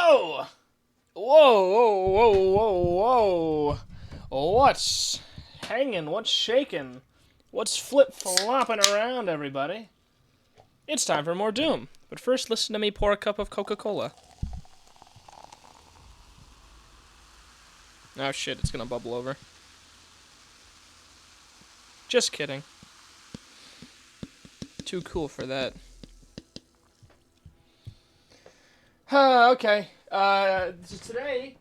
Whoa! Whoa, whoa, whoa, whoa, whoa. What's hanging? What's shaking? What's flip-flopping around, everybody? It's time for more Doom. But first, listen to me pour a cup of Coca-Cola. Oh shit, it's gonna bubble over. Just kidding. Too cool for that. Okay. Today,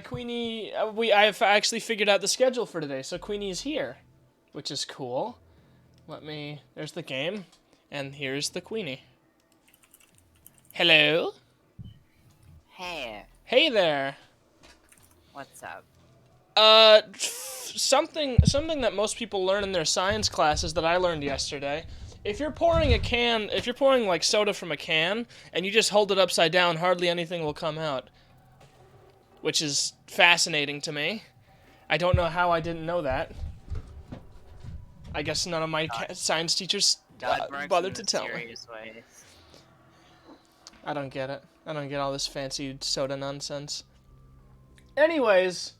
Queenie, I've actually figured out the schedule for today, so Queenie's here, which is cool. There's the game, and here's the Queenie. Hello? Hey, Hey there. what's up? Something that most people learn in their science classes that I learned yesterday. If you're pouring like soda from a can, and you just hold it upside down, hardly anything will come out. Which is fascinating to me. I don't know how I didn't know that. I guess none of my science teachers God works bothered in to tell me. mysterious ways. I don't get it. I don't get all this fancy soda nonsense. Anyways.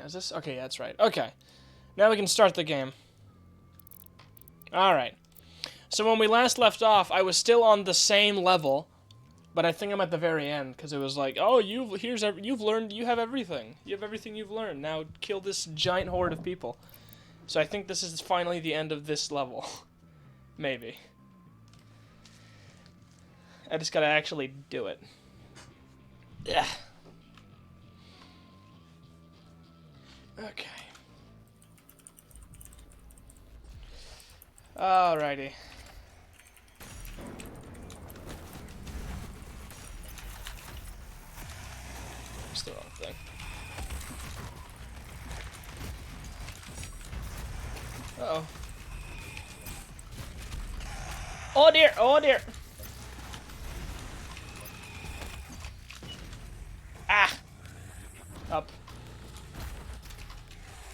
Is this? Okay, yeah, that's right. Okay. Now we can start the game. Alright. So when we last left off, I was still on the same level, but I think I'm at the very end, because it was like, oh, you have everything. You have everything you've learned. Now kill this giant horde of people. So I think this is finally the end of this level. Maybe. I just gotta actually do it. Yeah. Okay. Alrighty. It's the wrong thing. Uh-oh. Oh dear, oh dear. Ah! Up.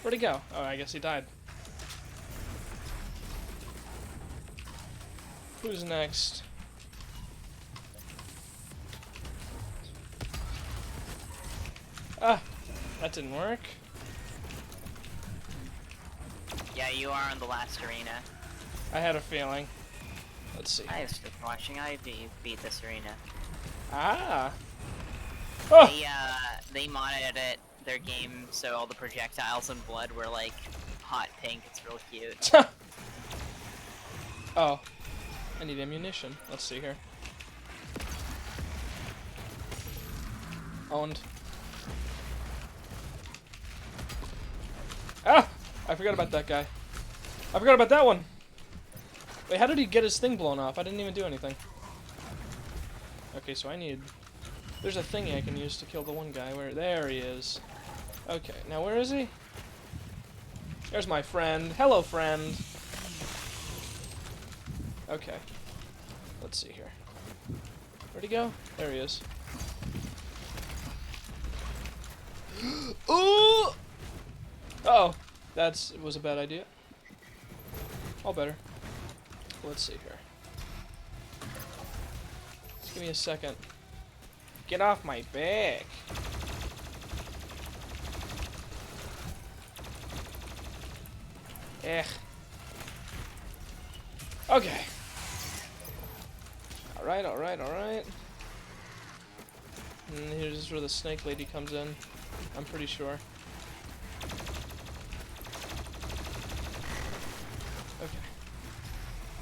Where'd he go? Oh, I guess he died. Who's next? Ah! That didn't work. Yeah, you are in the last arena. I had a feeling. Let's see. I was just watching Ivy beat this arena. Ah! Oh! They modded their game so all the projectiles and blood were like hot pink. It's real cute. Oh. I need ammunition. Let's see here. Owned. Ah! I forgot about that guy. I forgot about that one! Wait, how did he get his thing blown off? I didn't even do anything. Okay, so I need... There's a thingy I can use to kill the one guy. There he is. Okay, now where is he? There's my friend. Hello, friend. Okay. Let's see here. Where'd he go? There he is. Ooh! Uh-oh. That was a bad idea. All better. Let's see here. Just give me a second. Get off my back. Eh. Okay. Alright, alright, alright. And here's where the snake lady comes in. I'm pretty sure.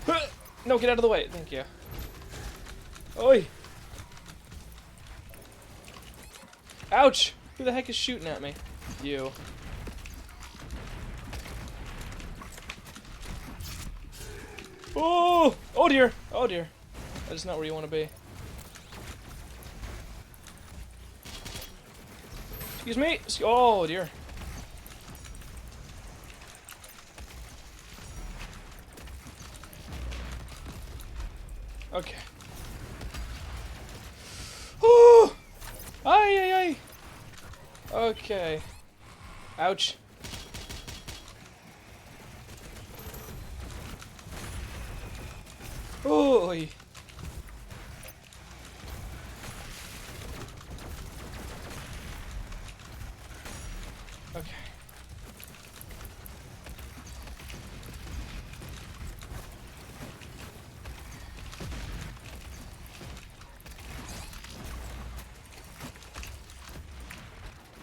Okay. No, get out of the way. Thank you. Oi! Ouch! Who the heck is shooting at me? You. Oh! Oh dear! Oh dear. That is not where you want to be. Excuse me! Oh dear. Okay. Oh! Ay, ay, ay! Okay. Ouch. Oh!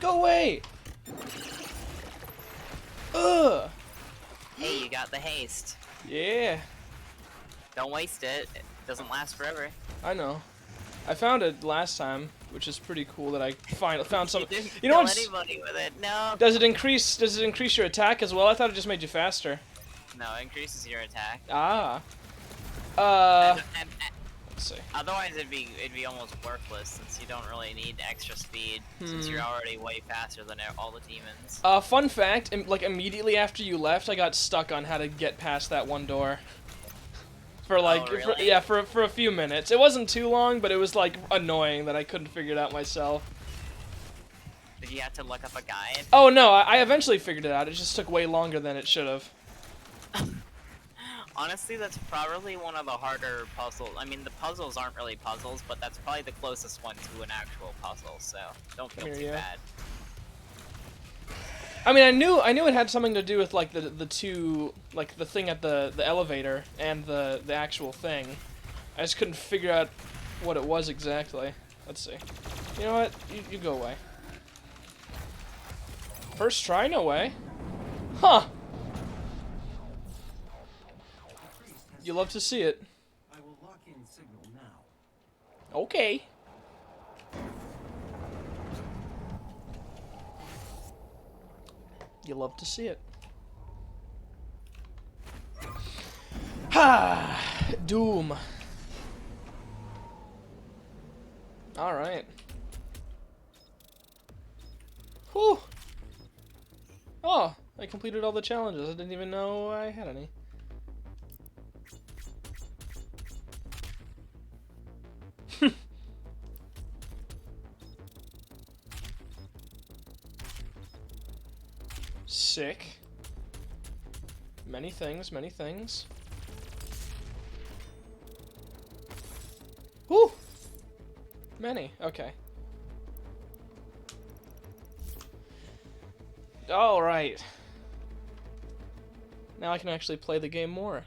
Go away! Ugh! Hey, you got the haste. Yeah, Don't waste it. It doesn't last forever. I know. I found it last time, which is pretty cool that I found some. You didn't You know kill what's? anybody with it. No. Does it increase your attack as well? I thought it just made you faster. No, it increases your attack. Ah. And Let's see. otherwise, it'd be almost worthless since you don't really need extra speed since you're already way faster than all the demons. Fun fact, like immediately after you left, I got stuck on how to get past that one door. For like, really? for a few minutes. It wasn't too long, but it was like annoying that I couldn't figure it out myself. Did you have to look up a guide? Oh no, I eventually figured it out. It just took way longer than it should have. Honestly, that's probably one of the harder puzzles. I mean, the puzzles aren't really puzzles, but that's probably the closest one to an actual puzzle, so don't feel too bad. I mean, I knew it had something to do with like the two, like the thing at the elevator and the actual thing. I just couldn't figure out what it was exactly. Let's see. You know what? You go away. First try, no way. Huh. You love to see it. I will lock in signal now. Okay. You love to see it. Ha! Doom. Alright. Whew. Oh, I completed all the challenges. I didn't even know I had any. Sick. Many things, many things. Woo! Many, okay. Alright. Now I can actually play the game more.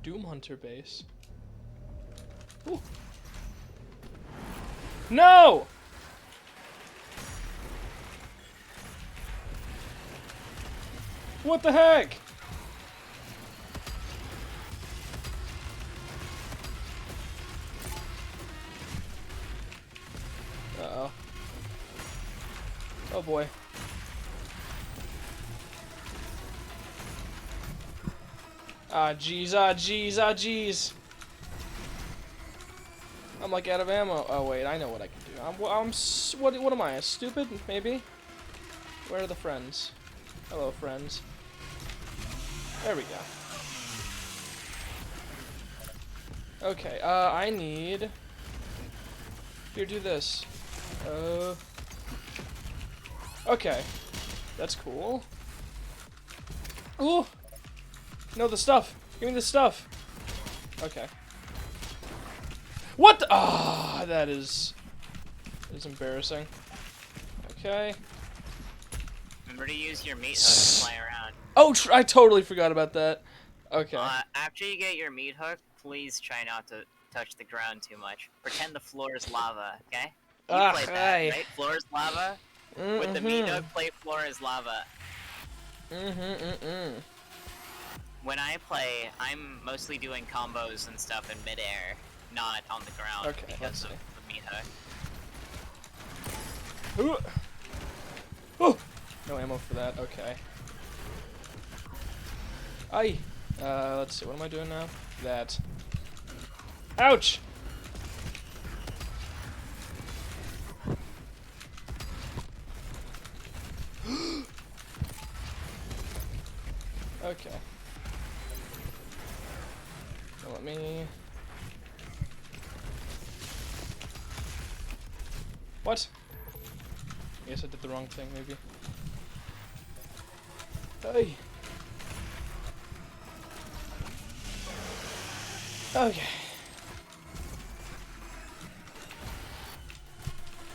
Doom Hunter base. Ooh. No! What the heck? Uh-oh. Oh boy. Ah, jeez, ah, jeez, ah, jeez. I'm like out of ammo. Oh wait, I know what I can do. What am I, stupid? Maybe? Where are the friends? Hello, friends. There we go. Okay, I need... Here, do this. Okay. That's cool. Ooh! No, the stuff! Give me the stuff! Okay. What the— Ah, that is embarrassing. Okay. Remember to use your meat hook to fly around. Oh, I totally forgot about that. Okay. After you get your meat hook, please try not to touch the ground too much. Pretend the floor is lava, okay? You played that, right? Floor is lava? With the meat hook, play floor is lava. When I play, I'm mostly doing combos and stuff in midair, not on the ground because of the meat hook. Oh! No ammo for that, okay. Aye. Let's see, what am I doing now? That. Ouch! Okay. Now let me... What? I guess I did the wrong thing, maybe. Hey. Okay.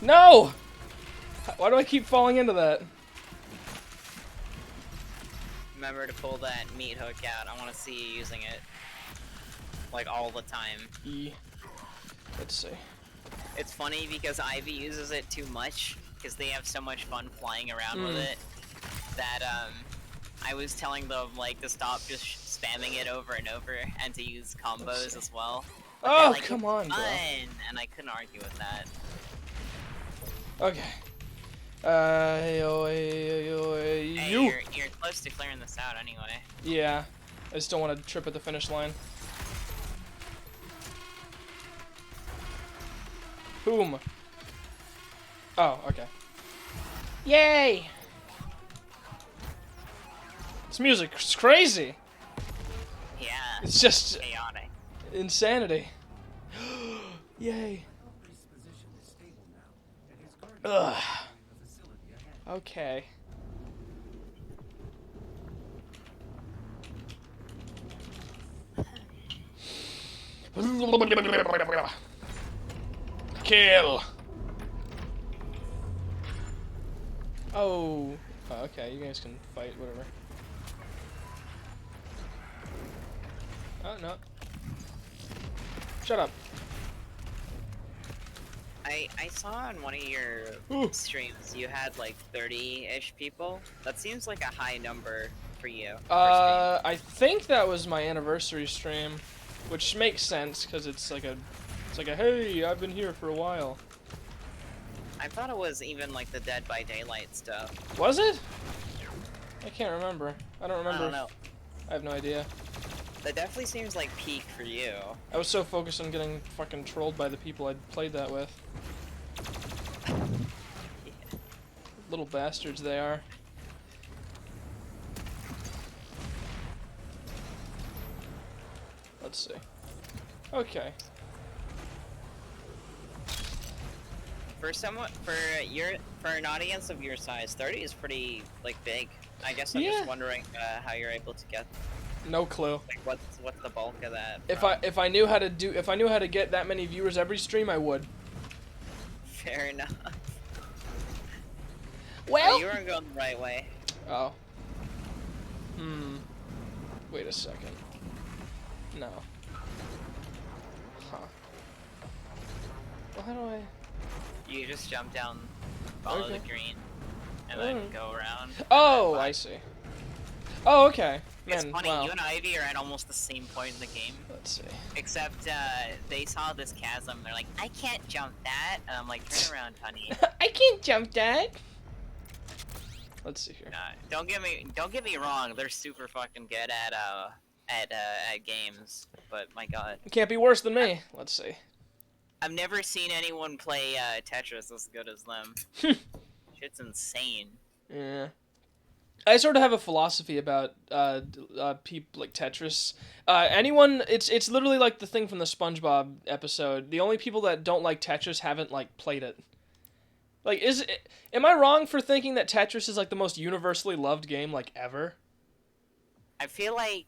No! Why do I keep falling into that? Remember to pull that meat hook out. I want to see you using it. Like all the time. E. Let's see. It's funny because Ivy uses it too much because they have so much fun flying around with it that I was telling them like to stop just spamming it over and over and to use combos as well. But Oh, like, come on, bro. And I couldn't argue with that. Okay. Hey, you're close to clearing this out anyway. Yeah. I just don't want to trip at the finish line. Boom. Oh, okay. Yay! This music's crazy. Yeah. It's just chaotic. insanity. Yay. Valkyrie's position is stable now, and his guardian Ugh. the facility ahead. Okay. Kill. Oh. Okay, you guys can fight, whatever. Oh, no. Shut up. I saw on one of your Ooh. streams you had like 30-ish people. That seems like a high number for you. I think that was my anniversary stream, which makes sense because it's like a hey, I've been here for a while. I thought it was even like the Dead by Daylight stuff. Was it? I can't remember. I don't remember. I don't know. I have no idea. That definitely seems like peak for you. I was so focused on getting fucking trolled by the people I'd played that with. Little bastards they are. Let's see. Okay. For an audience of your size, 30 is pretty like big. I guess I'm Yeah. just wondering how you're able to get No clue. like what's the bulk of that. If I knew how to get that many viewers every stream, I would. Fair enough. Well. You weren't going the right way. Oh. Wait a second. No. Huh. Well, how do I? You just jump down, follow Okay. the green, and then go around. Oh, I see. Oh, okay. It's Man, funny, wow. you and Ivy are at almost the same point in the game, Let's see. except they saw this chasm. They're like, I can't jump that, and I'm like, turn around, honey. I can't jump that. Let's see here. Don't get me wrong. They're super fucking good at games, but my god, It can't be worse than me. Let's see. I've never seen anyone play Tetris as good as them. Shit's insane. Yeah. I sort of have a philosophy about people like Tetris. Anyone, it's literally like the thing from the SpongeBob episode. The only people that don't like Tetris haven't like played it. Like, am I wrong for thinking that Tetris is like the most universally loved game like ever? I feel like,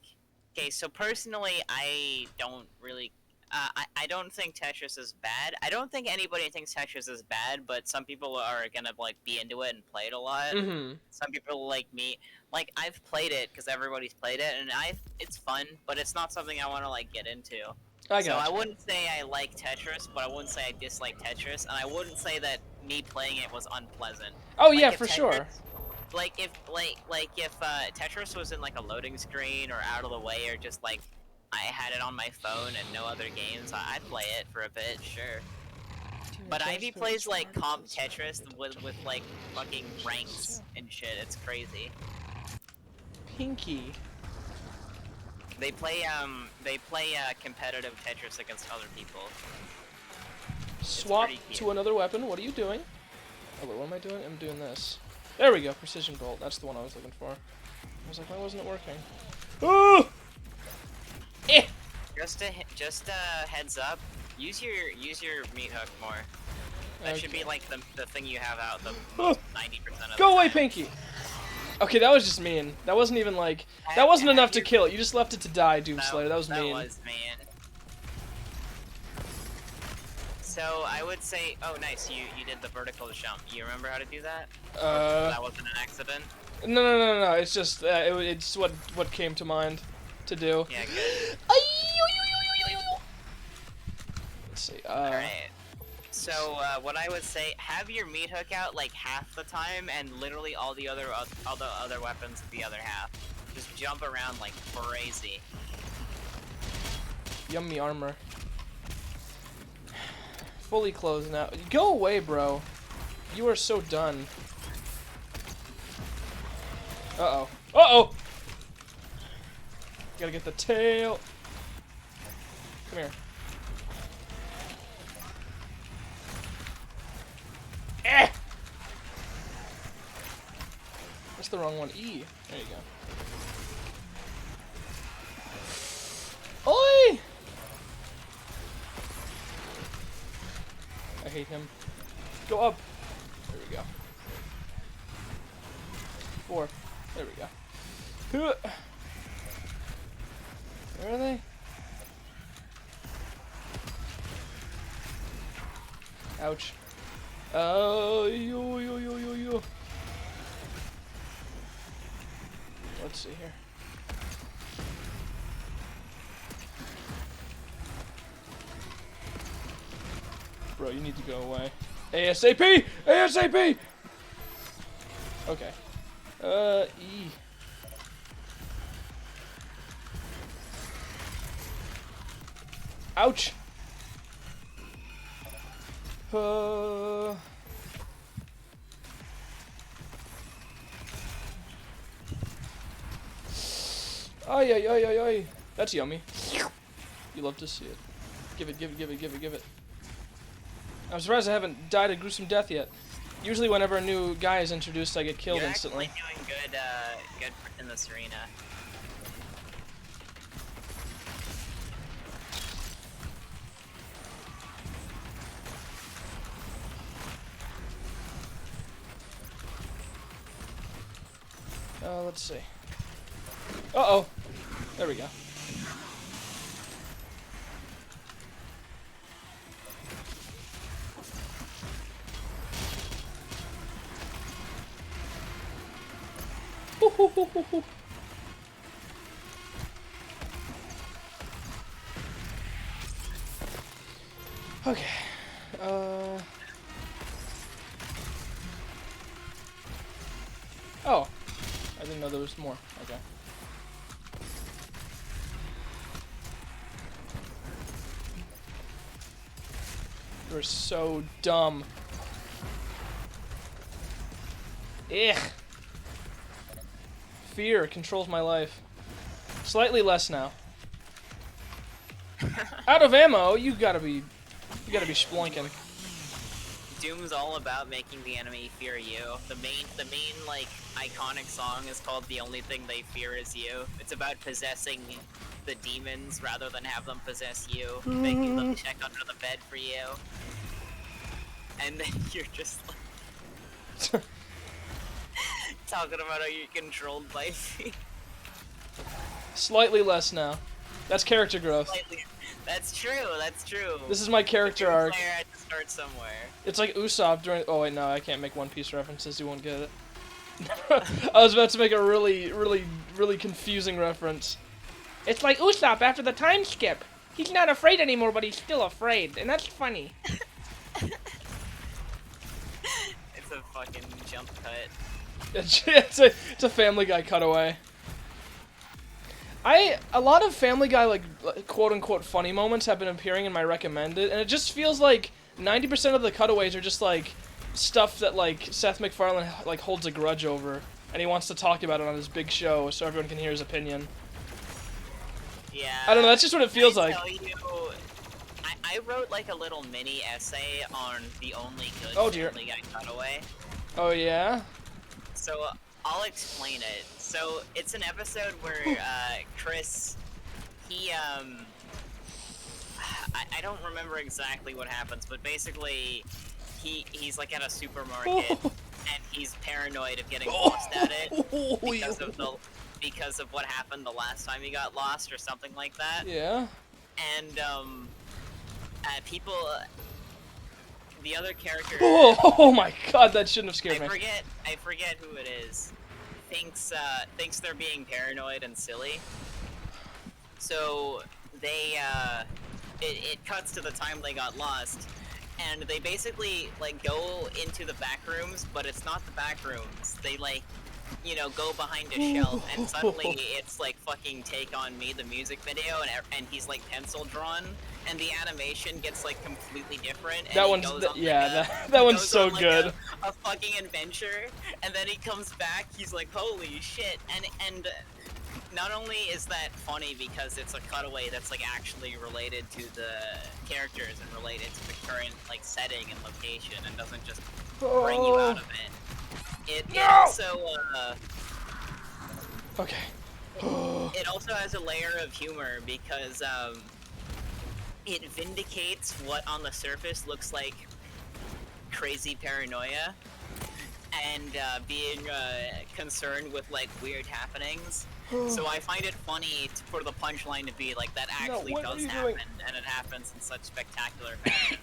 okay, so personally, I don't really, I don't think Tetris is bad. I don't think anybody thinks Tetris is bad, but some people are gonna, like, be into it and play it a lot. Mm-hmm. Some people like me, like, I've played it because everybody's played it, and it's fun, but it's not something I want to, like, get into. I So got I wouldn't say I like Tetris, but I wouldn't say I dislike Tetris, and I wouldn't say that me playing it was unpleasant. Oh Like, yeah, if for Tetris- sure. Like if Tetris was in like a loading screen or out of the way or just like I had it on my phone and no other games, I'd play it for a bit, sure. But Ivy plays like comp Tetris with like fucking ranks and shit. It's crazy. Pinky. They play competitive Tetris against other people. Swap pretty cute. to another weapon. What are you doing? Oh wait, what am I doing? I'm doing this. There we go. Precision bolt. That's the one I was looking for. I was like, why wasn't it working? Ooh! Eh! Just heads up. Use your meat hook more. That should be like the thing you have out the most 90% of Go the away, time. Pinky! Okay, that was just mean. That wasn't even like... That wasn't enough to kill it. You just left it to die, Doomslayer. That was mean. That was mean. So, I would say... Oh, nice. You did the vertical jump. You remember how to do that? That wasn't an accident? No. It's just... it's what came to mind to do. Yeah, good. Let's see. Alright. So what I would say, have your meat hook out like half the time, and literally all the other weapons the other half. Just jump around like crazy. Yummy armor. Fully closed now. Go away, bro. You are so done. Uh-oh. Uh-oh! Gotta get the tail. Come here. Eh! That's the wrong one. E. There you go. Oi! I hate him. Go up. There we go. 4. There we go. Where are they? Ouch. Yo. Let's see here. Bro, you need to go away. ASAP! ASAP! Okay. E. Ouch! Ay. That's yummy. You love to see it. Give it. I'm surprised I haven't died a gruesome death yet. Usually whenever a new guy is introduced, I get killed instantly. You're actually doing good in this arena. Let's see. Uh-oh. There we go. Okay. Oh. I didn't know there was more. Okay. You're so dumb. Ugh. Fear controls my life. Slightly less now. Out of ammo, you gotta be sploinking. Doom's all about making the enemy fear you. The main like iconic song is called "The Only Thing They Fear Is You." It's about possessing the demons rather than have them possess you, making them check under the bed for you, and then you're just like talking about how you're controlled by fear. Slightly less now. That's character growth. Slightly. That's true. This is my character arc. Player had to start somewhere. It's like Usopp during. Oh wait, no, I can't make One Piece references. You won't get it. I was about to make a really confusing reference. It's like Usopp after the time skip. He's not afraid anymore, but he's still afraid, and that's funny. It's a fucking jump cut. It's a Family Guy cutaway. A lot of Family Guy like quote unquote funny moments have been appearing in my recommended, and it just feels like 90% of the cutaways are just like stuff that like Seth MacFarlane like holds a grudge over, and he wants to talk about it on his big show so everyone can hear his opinion. Yeah. I don't know. That's just what it feels like. Tell you, I wrote like a little mini essay on the only good Family Guy cutaway. Oh yeah. So I'll explain it. So it's an episode where Chris, he I don't remember exactly what happens, but basically he's like at a supermarket and he's paranoid of getting lost at it because of what happened the last time he got lost or something like that. Yeah. And people, the other character. Oh my god, that shouldn't have scared me. I forget who it is. Thinks they're being paranoid and silly. So they it cuts to the time they got lost, and they basically like go into the back rooms, but it's not the back rooms. They like, you know, go behind a shelf, and suddenly it's like fucking Take on Me, the music video, and he's like pencil drawn, and the animation gets like completely different. And That he one's goes on, yeah, like, that he one's goes so on, like, good. A fucking adventure, and then he comes back. He's like, holy shit, and. Not only is that funny because it's a cutaway that's like actually related to the characters and related to the current like setting and location and doesn't just bring you out of it. It also Okay. it also has a layer of humor because it vindicates what on the surface looks like crazy paranoia and being concerned with like weird happenings. So I find it funny for the punchline to be like that actually what are does you happen, doing? and it happens in such spectacular fashion.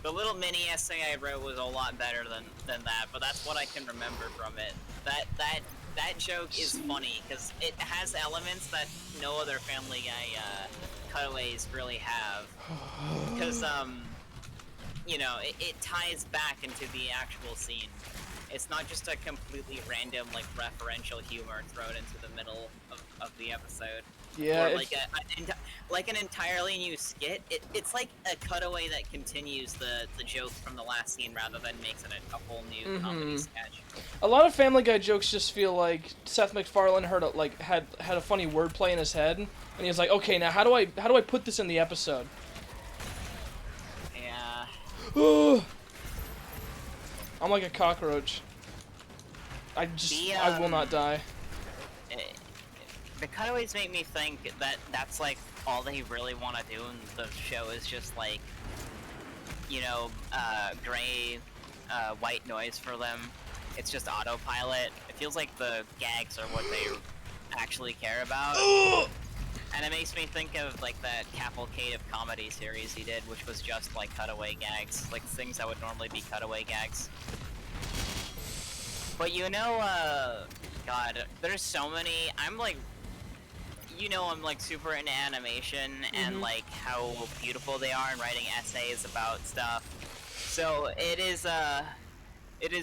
The little mini essay I wrote was a lot better than that, but that's what I can remember from it. That joke is funny because it has elements that no other Family Guy cutaways really have. Because you know, it ties back into the actual scene. It's not just a completely random, like, referential humor thrown into the middle of the episode. Yeah, Or like an entirely new skit. It's like a cutaway that continues the joke from the last scene rather than makes it a whole new comedy sketch. a lot of Family Guy jokes just feel like Seth MacFarlane had a funny wordplay in his head, and he was like, okay, now how do I put this in the episode? Yeah. I'm like a cockroach. I will not die. The cutaways make me think that that's like all they really want to do in the show is just like, you know, gray, white noise for them. It's just autopilot. It feels like the gags are what they actually care about. And it makes me think of like that cavalcade of comedy series he did, which was just like cutaway gags, like things that would normally be cutaway gags. But you know, God, there's so many. I'm like, you know, I'm like super into animation and like how beautiful they are and writing essays about stuff. So it is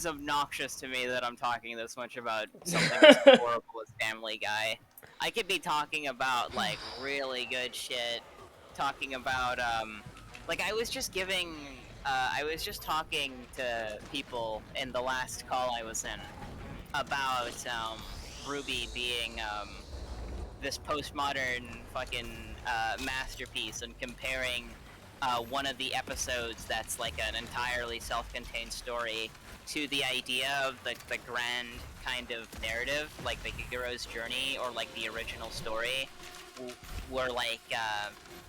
obnoxious to me that I'm talking this much about something as horrible as Family Guy. I could be talking about like really good shit, talking about like I was just talking to people in the last call I was in about RWBY being this postmodern fucking masterpiece and comparing one of the episodes that's like an entirely self-contained story to the idea of the grand kind of narrative, like the hero's journey or like the original story, where like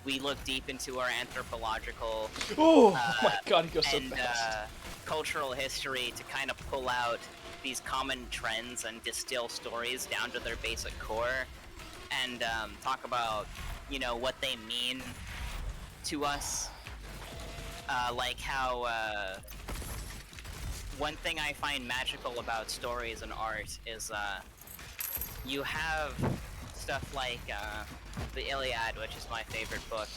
we look deep into our anthropological Oh my god, he goes so and fast. cultural history to kind of pull out these common trends and distill stories down to their basic core, and talk about, you know, what they mean to us. Like how one thing I find magical about stories and art is you have stuff like the Iliad, which is my favorite book.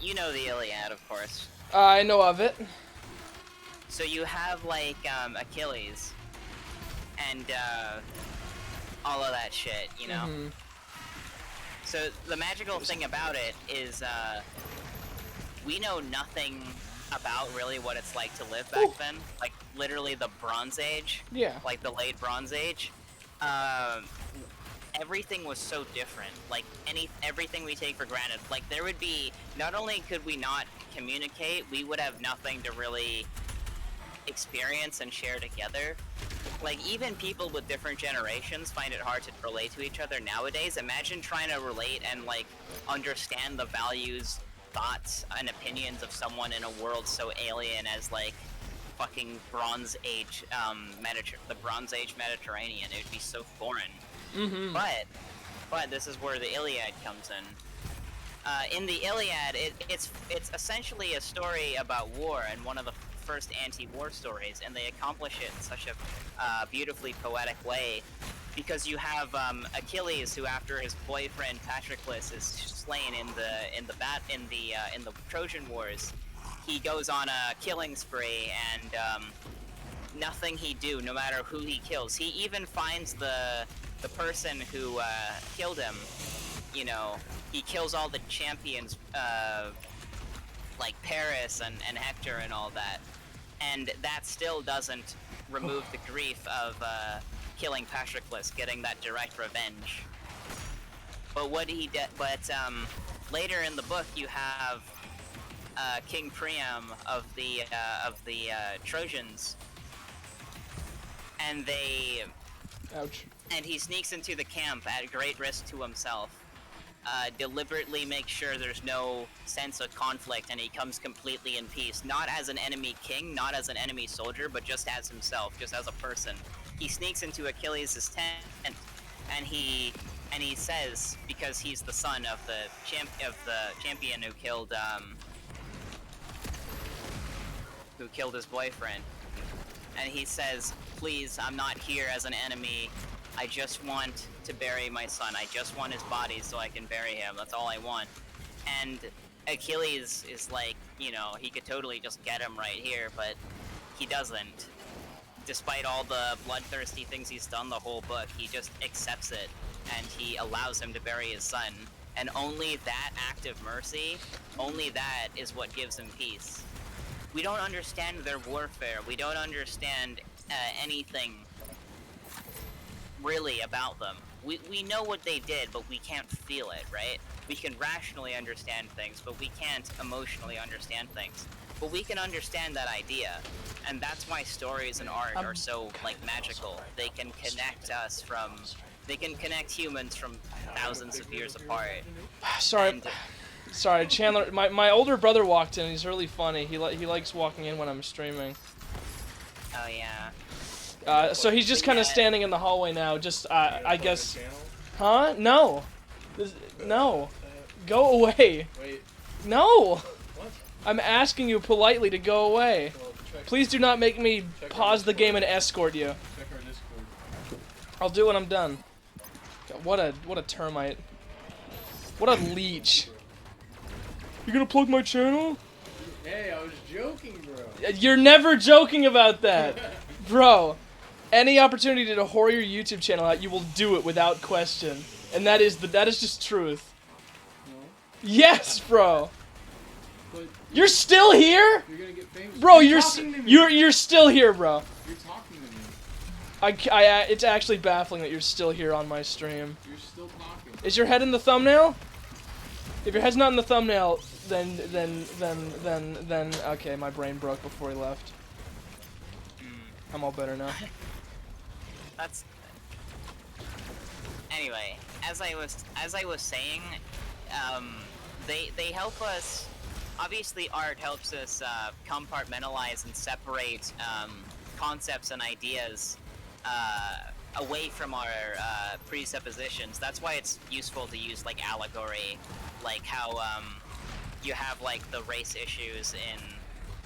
You know the Iliad, of course. I know of it. So you have like Achilles and all of that shit, you know. So the magical thing about it is we know nothing about really what it's like to live back then, like literally the Bronze Age, Yeah. like the late Bronze Age. Everything was so different, like everything we take for granted. Like there would be, not only could we not communicate, we would have nothing to really experience and share together. Like even people with different generations find it hard to relate to each other nowadays. Imagine trying to relate and like understand the values, thoughts, and opinions of someone in a world so alien as like fucking Bronze Age, the Bronze Age Mediterranean. It would be so foreign. But this is where the Iliad comes in. In the Iliad, it's essentially a story about war and one of the first anti-war stories, and they accomplish it in such a beautifully poetic way because you have Achilles, who after his boyfriend Patroclus is slain in the Trojan Wars, he goes on a killing spree, and nothing he do, no matter who he kills, he even finds the person who killed him. You know, he kills all the champions, like Paris and Hector and all that, and that still doesn't remove the grief of killing Patroclus, getting that direct revenge. But what he did, later in the book you have King Priam of the Trojans, and Ouch. and he sneaks into the camp at great risk to himself. Deliberately makes sure there's no sense of conflict, and he comes completely in peace, not as an enemy king, not as an enemy soldier, but just as himself, just as a person. He sneaks into Achilles' tent, and he says, because he's the son of the champion who killed his boyfriend, and he says, "Please, I'm not here as an enemy. I just want to bury my son. I just want his body so I can bury him. That's all I want." And Achilles is like, you know, he could totally just get him right here, but he doesn't. Despite all the bloodthirsty things he's done the whole book, he just accepts it, and he allows him to bury his son. And only that act of mercy, only that is what gives him peace. We don't understand their warfare. We don't understand anything really about them. We know what they did, but we can't feel it, right? We can rationally understand things, but we can't emotionally understand things. But we can understand that idea, and that's why stories and art are so, like, magical. They can connect us from... They can connect humans from thousands of years apart. Sorry. And- Sorry, Chandler. My older brother walked in. He's really funny. He likes walking in when I'm streaming. Oh, yeah. So he's just kind of Yeah. standing in the hallway now. Just I guess. Huh? No. No. Go away. Wait, No. what? I'm asking you politely to go away. Well, check, Please do not make me Check pause the our game and escort you. check our Discord. I'll do when I'm done. God, what a termite. What a leech. You gonna plug my channel? Hey, I was joking, bro. You're never joking about that. Bro, any opportunity to whore your YouTube channel out, you will do it without question. And that is just truth. No, Yes, bro. but You're still here? you're gonna get famous. Bro, you're talking to me. you're still here, bro. You're talking to me. It's actually baffling that you're still here on my stream. You're still talking. Is your head in the thumbnail? If your head's not in the thumbnail, then okay, my brain broke before he left. I'm all better now. That's... Anyway, as I was saying, they help us. Obviously, art helps us compartmentalize and separate concepts and ideas away from our presuppositions. That's why it's useful to use like allegory, like how you have like the race issues in,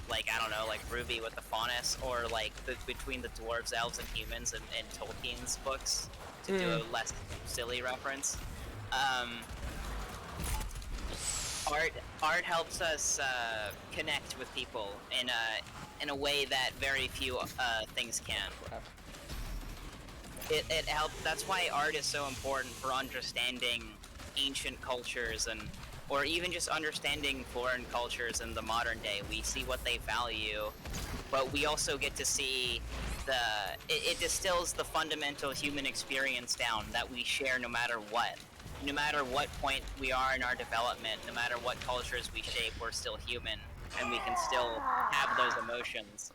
like, I don't know, like Ruby with the Faunus, or like between the dwarves, elves, and humans in Tolkien's books, to do a less silly reference. Art helps us connect with people in a way that very few things can. It helps. That's why art is so important for understanding ancient cultures, or even just understanding foreign cultures in the modern day. We see what they value, but we also get to see it distills the fundamental human experience down that we share no matter what. No matter what point we are in our development, no matter what cultures we shape, we're still human, and we can still have those emotions.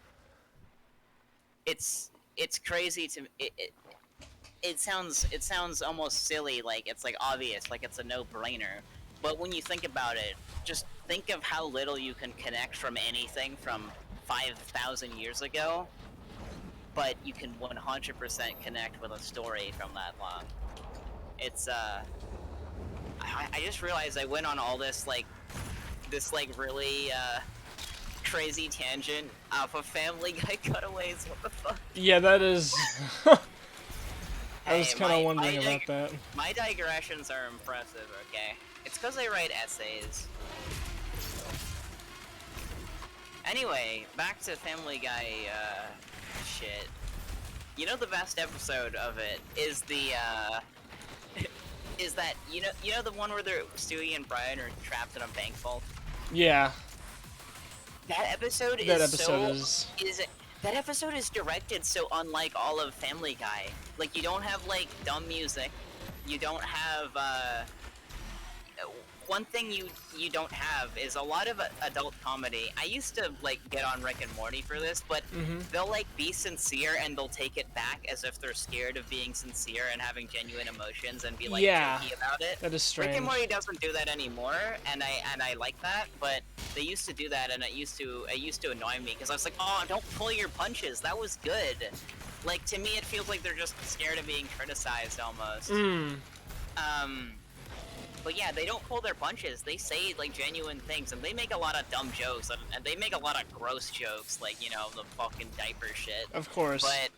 It's crazy to it sounds almost silly, like it's like obvious, like it's a no-brainer. But when you think about it, just think of how little you can connect from anything from 5,000 years ago, but you can 100% connect with a story from that long. It's I just realized I went on all this really crazy tangent off of Family Guy cutaways. What the fuck? Yeah, that is. I was Hey, kind of my wondering dig- about that. My digressions are impressive, okay? It's because I write essays. Anyway, back to Family Guy, shit. You know the best episode of it is the, is that, you know the one where Stewie and Brian are trapped in a bank vault? Yeah, That episode is that episode that episode is directed so unlike all of Family Guy. Like, you don't have, like, dumb music. You don't have, one thing you don't have is a lot of adult comedy. I used to, like, get on Rick and Morty for this, but they'll, like, be sincere and they'll take it back as if they're scared of being sincere and having genuine emotions and be, like, Yeah, jokey about it. that is strange. Rick and Morty doesn't do that anymore, and I like that, but they used to do that, and it used to annoy me because I was like, oh, don't pull your punches. That was good. Like, to me, it feels like they're just scared of being criticized almost. But yeah, they don't pull their punches. They say, like, genuine things, and they make a lot of dumb jokes, and they make a lot of gross jokes, like, you know, the fucking diaper shit. Of course. But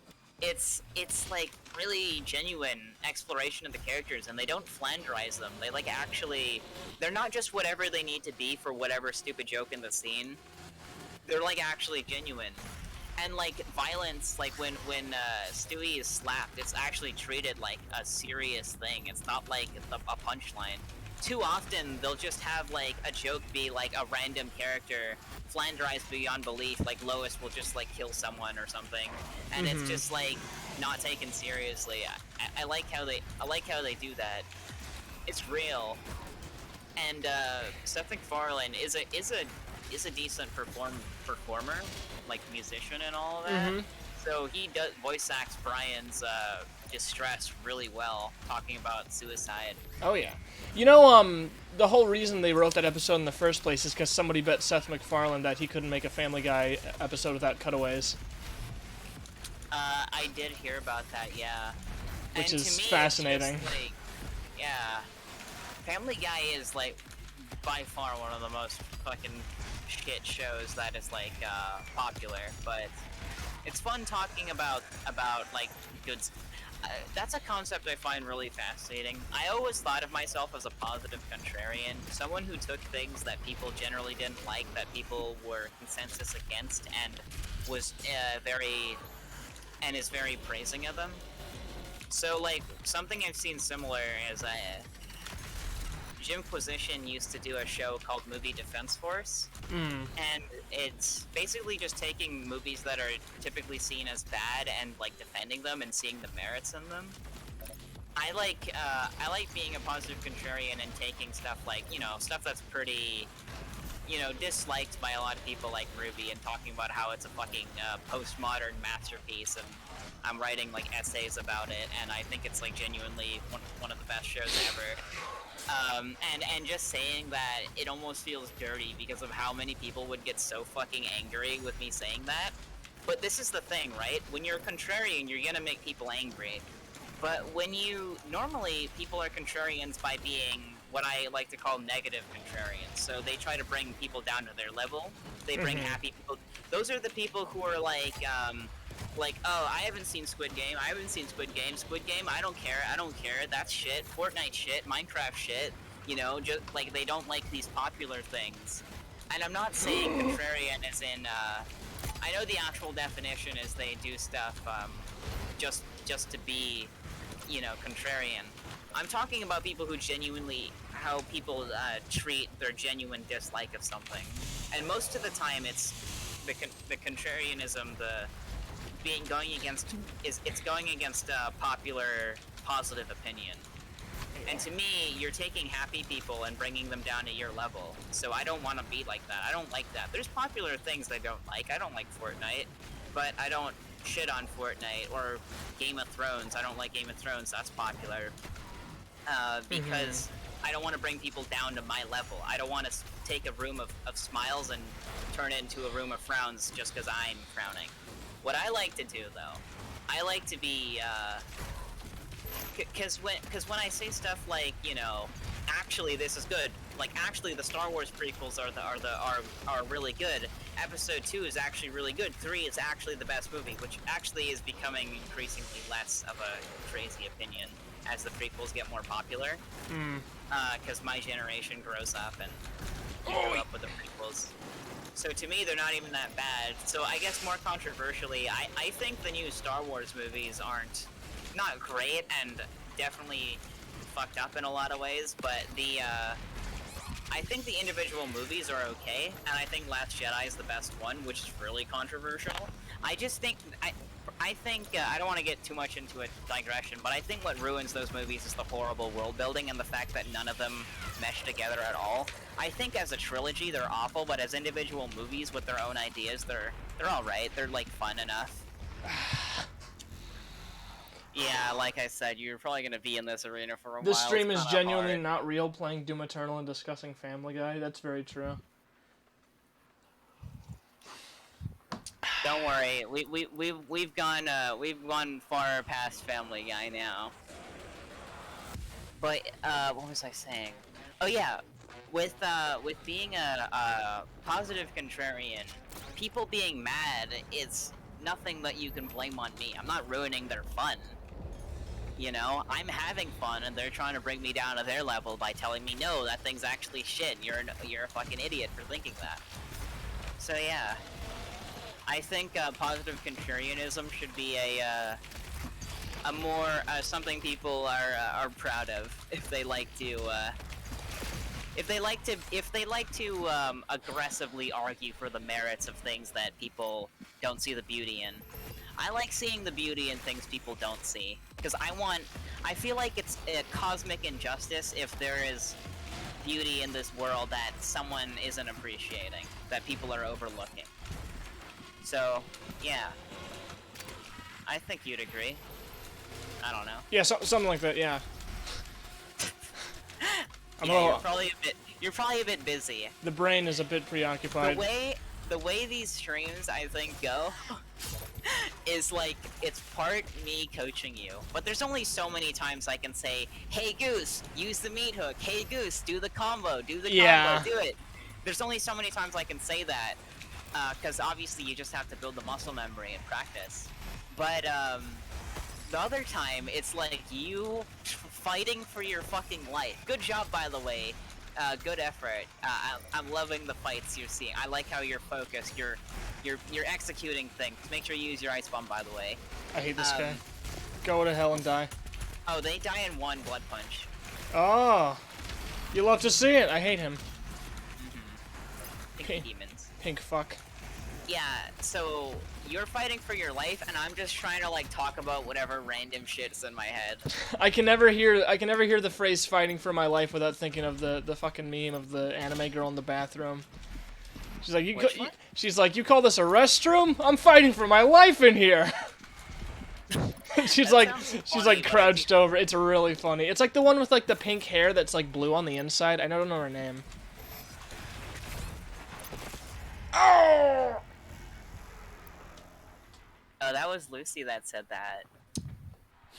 it's like really genuine exploration of the characters, and they don't flanderize them. They, like, actually, they're not just whatever they need to be for whatever stupid joke in the scene. They're, like, actually genuine. And, like, violence, like, when Stewie is slapped, it's actually treated like a serious thing. It's not like a punchline. Too often, they'll just have, like, a joke be, like, a random character flanderized beyond belief, like Lois will just, like, kill someone or something. And it's just, like, not taken seriously. I like how they do that. It's real. And, Seth MacFarlane is a decent performer, like musician and all of that. So he does voice acts Brian's distress really well, talking about suicide. Oh yeah. You know, the whole reason they wrote that episode in the first place is because somebody bet Seth MacFarlane that he couldn't make a Family Guy episode without cutaways. I did hear about that, yeah. Which and is to me, fascinating. It's just, like, yeah. Family Guy is, like, by far one of the most fucking shit shows that is, like, popular, but it's fun talking about like, good... that's a concept I find really fascinating. I always thought of myself as a positive contrarian, someone who took things that people generally didn't like, that people were consensus against, and was is very praising of them. So, like, something I've seen similar is Jimquisition used to do a show called Movie Defense Force, and it's basically just taking movies that are typically seen as bad and, like, defending them and seeing the merits in them. I like being a positive contrarian and taking stuff like, you know, stuff that's pretty, you know, disliked by a lot of people like RWBY, and talking about how it's a fucking postmodern masterpiece, and I'm writing, like, essays about it, and I think it's, like, genuinely one of the best shows ever. And just saying that, it almost feels dirty because of how many people would get so fucking angry with me saying that. But this is the thing, right? When you're contrarian, you're gonna make people angry. But when normally people are contrarians by being what I like to call negative contrarians. So they try to bring people down to their level. They bring happy people. Those are the people who are like, oh, I haven't seen Squid Game. Squid Game, I don't care. That's shit. Fortnite shit. Minecraft shit. You know, just, like, they don't like these popular things. And I'm not saying contrarian as in, I know the actual definition is they do stuff, just to be, you know, contrarian. I'm talking about people who genuinely, how people, treat their genuine dislike of something. And most of the time it's the contrarianism, going against popular positive opinion. And to me, you're taking happy people and bringing them down to your level. So I don't want to be like that. I don't like that. There's popular things I don't like. I don't like Fortnite, but I don't shit on Fortnite. Or Game of Thrones. I don't like Game of Thrones. That's popular. Because I don't want to bring people down to my level. I don't want to take a room of smiles and turn it into a room of frowns just because I'm frowning. What I like to do, though, I like to be, because when I say stuff like, you know, actually this is good, like, actually the Star Wars prequels are really good, Episode 2 is actually really good. 3 is actually the best movie, which actually is becoming increasingly less of a crazy opinion as the prequels get more popular. Because my generation grows up and we grew up with the prequels. So to me, they're not even that bad. So I guess more controversially, I think the new Star Wars movies aren't not great and definitely fucked up in a lot of ways, but I think the individual movies are okay, and I think Last Jedi is the best one, which is really controversial. I just think I think I don't want to get too much into a digression, but I think what ruins those movies is the horrible world building and the fact that none of them mesh together at all. I think as a trilogy they're awful, but as individual movies with their own ideas, they're all right. They're like fun enough. Yeah, like I said, you're probably gonna be in this arena for a while. This stream It's is kinda genuinely hard. not real, playing Doom Eternal and discussing Family Guy. That's very true. Don't worry, we've gone far past Family Guy now. But what was I saying? Oh yeah, with being a positive contrarian, people being mad is nothing that you can blame on me. I'm not ruining their fun. You know, I'm having fun, and they're trying to bring me down to their level by telling me, no, that thing's actually shit. And you're a fucking idiot for thinking that. So yeah, I think positive contrarianism should be a more something people are proud of if they like to aggressively argue for the merits of things that people don't see the beauty in. I like seeing the beauty in things people don't see, because I feel like it's a cosmic injustice if there is beauty in this world that someone isn't appreciating, that people are overlooking. So, yeah. I think you'd agree. I don't know. Yeah, something like that. Yeah. Yeah, you're probably a bit busy. The brain is a bit preoccupied. The way these streams I think go is like it's part me coaching you, but there's only so many times I can say, "Hey Goose, use the meat hook. Hey Goose, do the combo. Do the combo. Do it." There's only so many times I can say that, because obviously you just have to build the muscle memory and practice. But the other time, it's like you fighting for your fucking life. Good job, by the way. Good effort. I'm loving the fights you're seeing. I like how you're focused. You're executing things. Make sure you use your ice bomb, by the way. I hate this guy. Go to hell and die. Oh, they die in one blood punch. Oh, you love to see it. I hate him. Pink demons. Pink fuck. Yeah. So you're fighting for your life, and I'm just trying to like talk about whatever random shit's in my head. I can never hear the phrase "fighting for my life" without thinking of the fucking meme of the anime girl in the bathroom. She's like, she's like, you call this a restroom? I'm fighting for my life in here. she's like crouched over. It's really funny. It's like the one with like the pink hair that's like blue on the inside. I don't know her name. Oh! Oh, that was Lucy that said that.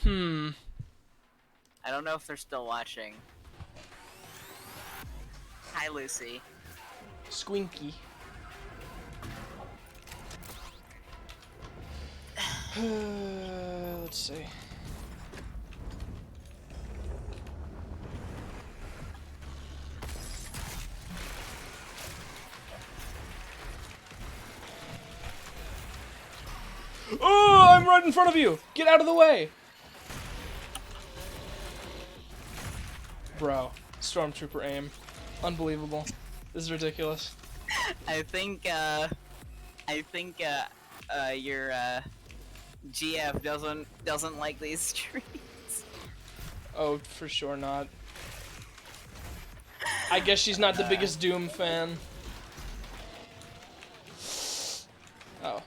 I don't know if they're still watching. Hi, Lucy. Squinky. Let's see. Oh, I'm right in front of you! Get out of the way! Bro, Stormtrooper aim. Unbelievable. This is ridiculous. I think your GF doesn't like these streams. Oh, for sure not. I guess she's not the biggest Doom fan. Oh.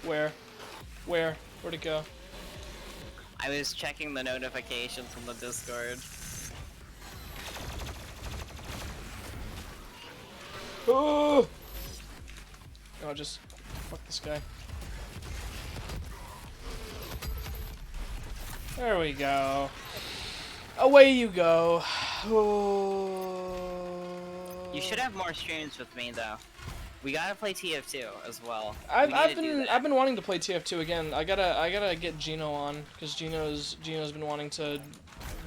Where'd it go? I was checking the notifications from the Discord. Oh! Oh, just fuck this guy. There we go. Away you go. Oh. should have more streams with me though. We gotta play TF2 as well. I've We need to do been that. I've been wanting to play TF2 again. I gotta get Gino on because Gino's been wanting to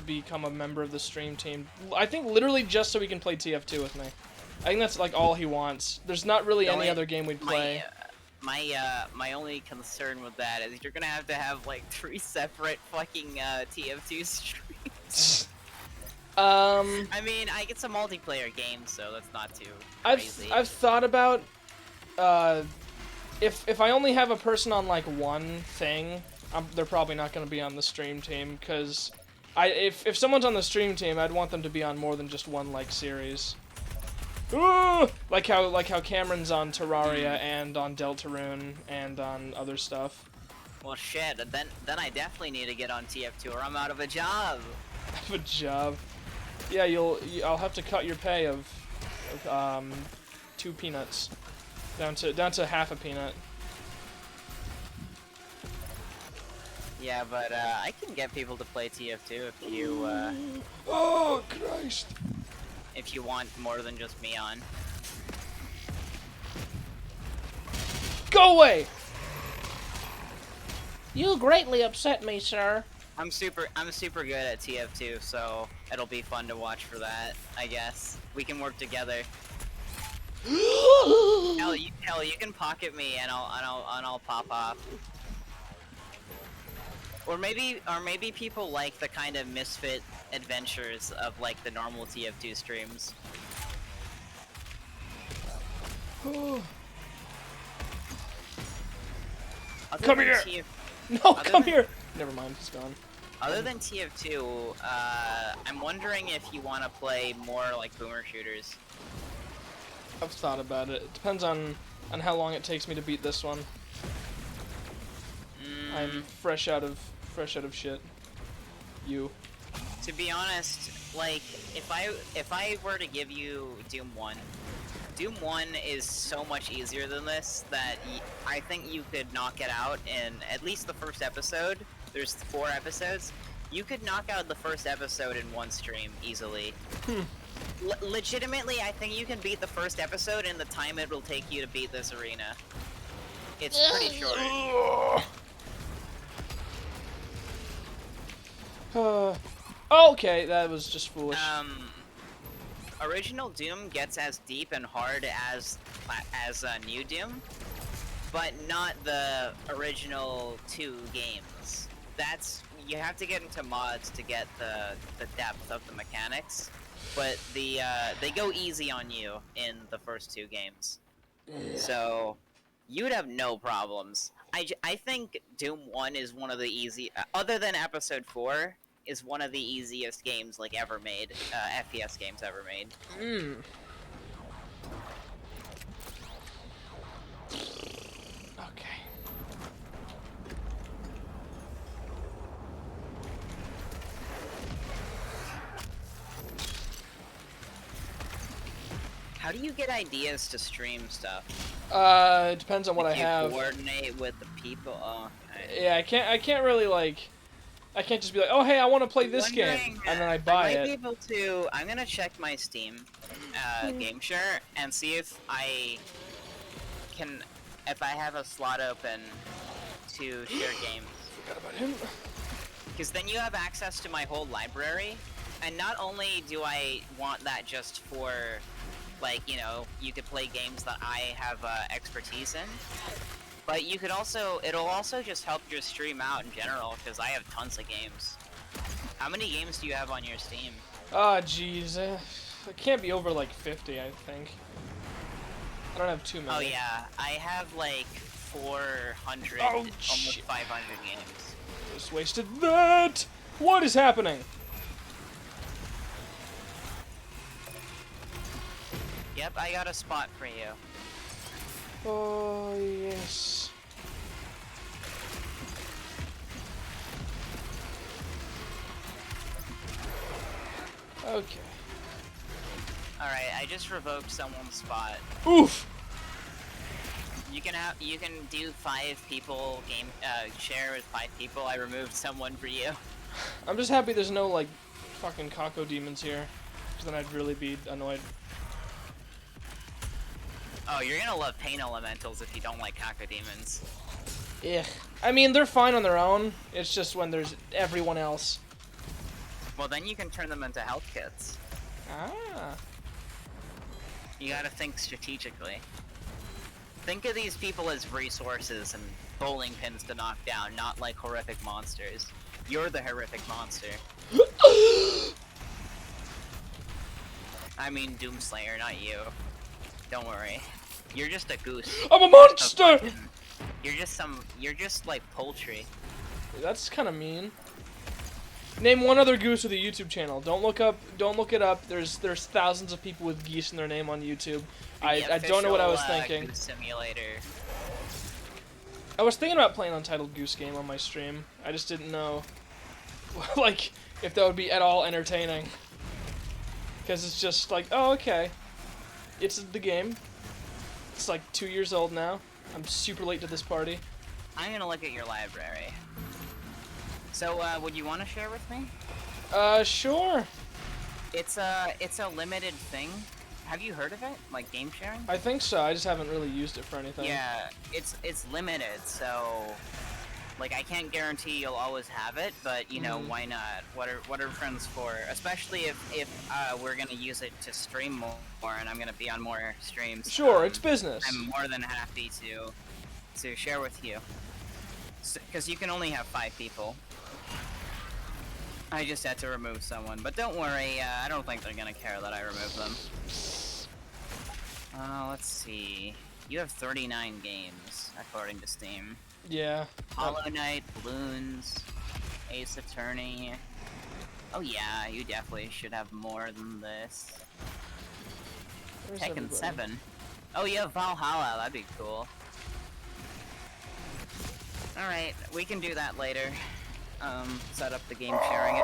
become a member of the stream team. I think literally just so he can play TF2 with me. I think that's like all he wants. There's not really The any only- other game we'd play. My only concern with that is you're gonna have like 3 separate fucking TF2 streams. I mean, I get some multiplayer games, so that's not too crazy. I've thought about if I only have a person on like one thing, they're probably not going to be on the stream team because if someone's on the stream team, I'd want them to be on more than just one like series. Ooh! Like how Cameron's on Terraria and on Deltarune and on other stuff. Well, shit. Then I definitely need to get on TF2 or I'm out of a job. Have a job. Yeah, I'll have to cut your pay of 2 peanuts down to half a peanut. Yeah, but I can get people to play TF2 if you Oh Christ! if you want more than just me on. Go away! You greatly upset me, sir. I'm super good at TF2, so it'll be fun to watch for that. I guess we can work together. Hell, you can pocket me and I'll pop off. Or maybe people like the kind of misfit adventures of like the normal TF2 streams. Other Come than here! No, Other come than- here! Never mind, he's gone. Other than TF2, I'm wondering if you want to play more like boomer shooters. I've thought about it. It depends on how long it takes me to beat this one. I'm fresh out of shit. You. To be honest, like if I were to give you Doom 1, Doom 1 is so much easier than this that I think you could knock it out in at least the first episode. There's 4 episodes. You could knock out the first episode in one stream easily. Legitimately, I think you can beat the first episode in the time it will take you to beat this arena. It's pretty short. Okay, that was just foolish. Original Doom gets as deep and hard as New Doom, but not the original 2 games. You have to get into mods to get the depth of the mechanics, but they go easy on you in the first 2 games. So you'd have no problems. I think Doom 1 is one of the easy, other than Episode 4, is one of the easiest games like ever made, FPS games ever made. Okay. How do you get ideas to stream stuff? It depends on what I You have. coordinate with the people. Oh, okay. Yeah, I can't really like. I can't just be like, oh hey, I want to play this game, Wondering, and then I I buy might be it. able to. I'm gonna check my Steam game share and see if I can, if I have a slot open to share games. Forgot about him. Because then you have access to my whole library, and not only do I want that just for, like, you know, you could play games that I have expertise in, but you could also, it'll also just help your stream out in general, because I have tons of games. How many games do you have on your Steam? Ah, jeez. It can't be over like 50, I think. I don't have too many. Oh yeah, I have like 400, Oh, almost shit. 500 games. Just wasted that! What is happening? Yep, I got a spot for you. Oh, yes. Okay. Alright, I just revoked someone's spot. Oof! You can do 5 people game share with 5 people. I removed someone for you. I'm just happy there's no, like, fucking Kako demons here. Because then I'd really be annoyed. Oh, you're gonna love pain elementals if you don't like cacodemons. Yeah. I mean, they're fine on their own. It's just when there's everyone else. Well, then you can turn them into health kits. Ah. You gotta think strategically. Think of these people as resources and bowling pins to knock down, not like horrific monsters. You're the horrific monster. I mean Doomslayer, not you. Don't worry. You're just a goose. I'm a monster! You're just like poultry. That's kind of mean. Name one other goose with a YouTube channel. Don't look it up. There's thousands of people with geese in their name on YouTube. I don't know what I was thinking. Goose Simulator. I was thinking about playing Untitled Goose Game on my stream. I just didn't know, like, if that would be at all entertaining. Because it's just like, oh, okay. It's the game. It's like 2 years old now. I'm super late to this party. I'm gonna look at your library. So, would you want to share with me? Sure. It's a limited thing. Have you heard of it? Like game sharing? I think so. I just haven't really used it for anything. Yeah, it's limited, so like I can't guarantee you'll always have it, but you know, why not? What are friends for? Especially if we're gonna use it to stream more and I'm gonna be on more streams. Sure, it's business. I'm more than happy to share with you. Because you can only have 5 people. I just had to remove someone, but don't worry, I don't think they're gonna care that I remove them. Let's see. You have 39 games, according to Steam. Yeah. Hollow Knight, Bloons, Ace Attorney. Oh yeah, you definitely should have more than this. Where's Tekken everybody? 7. Oh yeah, Valhalla, that'd be cool. Alright, we can do that later. Set up the game sharing.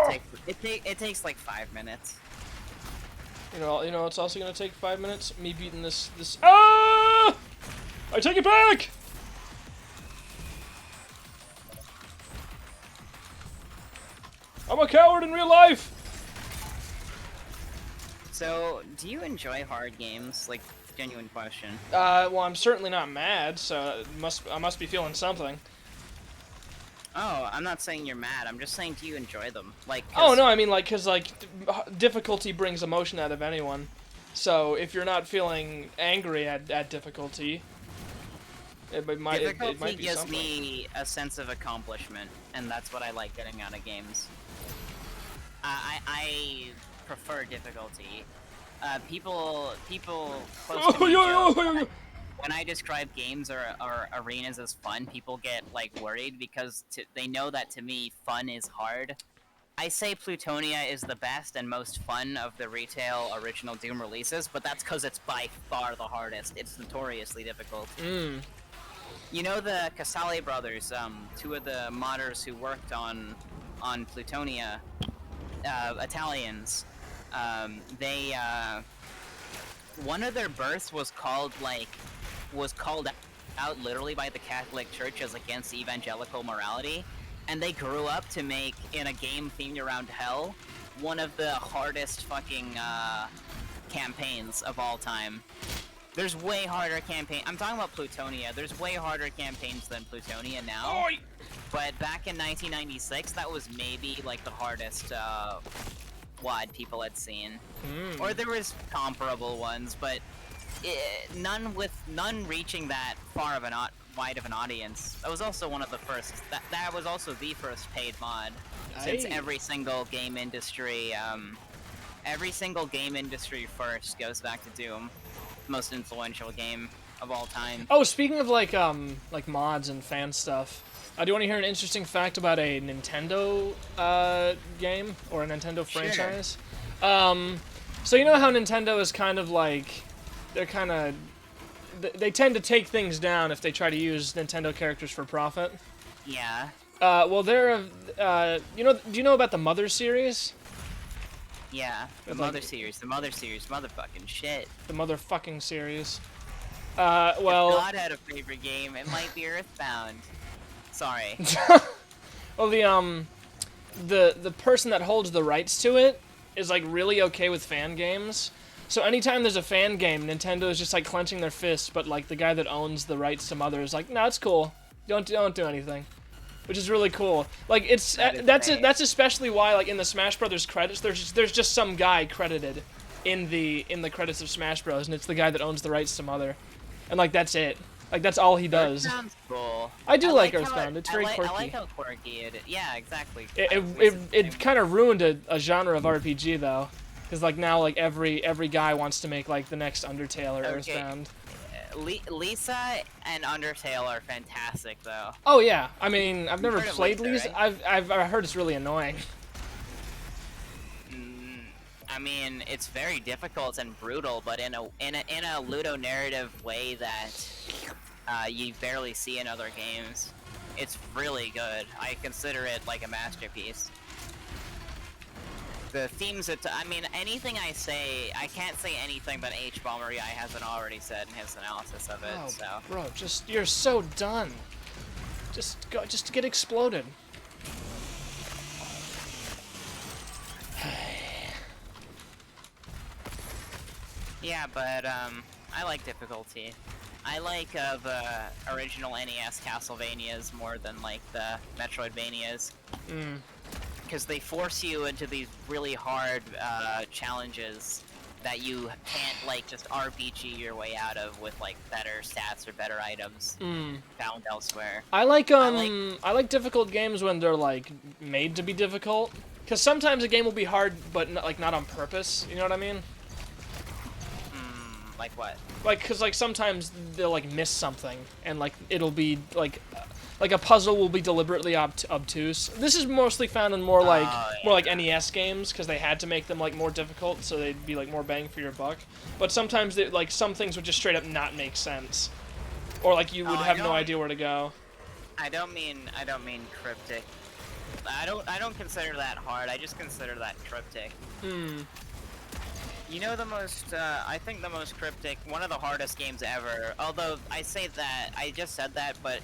It takes like 5 minutes. You know, it's also gonna take 5 minutes. Me beating this. Ah! I take it back. I'm a coward in real life. So, do you enjoy hard games? Like, genuine question. Well, I'm certainly not mad, so I must be feeling something. Oh, I'm not saying you're mad. I'm just saying, do you enjoy them? Like, Oh no, I mean like, cause like difficulty brings emotion out of anyone. So if you're not feeling angry at difficulty, it might difficulty be gives something. me a sense of accomplishment, and that's what I like getting out of games. I prefer difficulty. People close to me joke, when I describe games or arenas as fun, people get like worried because they know that to me fun is hard. I say Plutonia is the best and most fun of the retail original Doom releases, but that's because it's by far the hardest. It's notoriously difficult. You know the Casale brothers, 2 of the modders who worked on Plutonia, Italians. They one of their births was called out literally by the Catholic Church as against evangelical morality, and they grew up to make, in a game themed around hell, one of the hardest fucking campaigns of all time. There's way harder I'm talking about Plutonia. There's way harder campaigns than Plutonia now. Oi! But back in 1996, that was maybe like the hardest WoD people had seen. Or there was comparable ones, but none reaching that far of wide of an audience. That was also one of the first. That was also the first paid mod, since every single game industry first goes back to Doom, most influential game of all time. Oh, speaking of like mods and fan stuff, do you want to hear an interesting fact about a Nintendo game or a Nintendo franchise? So you know how Nintendo is kind of like, they tend to take things down if they try to use Nintendo characters for profit. Yeah. Well, do you know about the Mother series? Yeah, the Mother series, motherfucking shit. The motherfucking series. If Well. God had a favorite game, it might be Earthbound. Sorry. Well, the person that holds the rights to it is like really okay with fan games. So anytime there's a fan game, Nintendo is just like clenching their fists, but like the guy that owns the rights to Mother is like, no, it's cool. Don't do anything. Which is really cool. Like it's that's especially why like in the Smash Brothers credits there's just some guy credited in the credits of Smash Bros, and it's the guy that owns the rights to Mother. And like that's it. Like that's all he does. Earthbound's cool. I do like how Earthbound. It's very quirky. I like how quirky it is. Yeah, exactly. It kind of ruined a genre of RPG though, because like now like every guy wants to make like the next Undertale or Okay. Earthbound. Lisa and Undertale are fantastic, though. Oh yeah, I mean I've never heard of played Lisa, Lisa. I've heard it's really annoying. I mean, it's very difficult and brutal, but in a Ludo narrative way that you barely see in other games. It's really good. I consider it like a masterpiece. The themes I mean, anything I say, I can't say anything that H. Bombery hasn't already said in his analysis of it, Oh, so. bro, you're so done. Just get exploded. Yeah, but, I like difficulty. I like the original NES Castlevanias more than, like, the Metroidvanias. Because they force you into these really hard challenges that you can't like just RPG your way out of with like better stats or better items found elsewhere. I like difficult games when they're like made to be difficult. Because sometimes a game will be hard, but not on purpose. You know what I mean? Like what? Like, cause like sometimes they'll like miss something, and like it'll be like a puzzle will be deliberately obtuse. This is mostly found in more like NES games, because they had to make them like more difficult, so they'd be like more bang for your buck. But sometimes like some things would just straight up not make sense, or like you would have no idea where to go. I don't mean cryptic. I don't consider that hard. I just consider that cryptic. You know, I think the most cryptic, one of the hardest games ever, although I say that, I just said that, but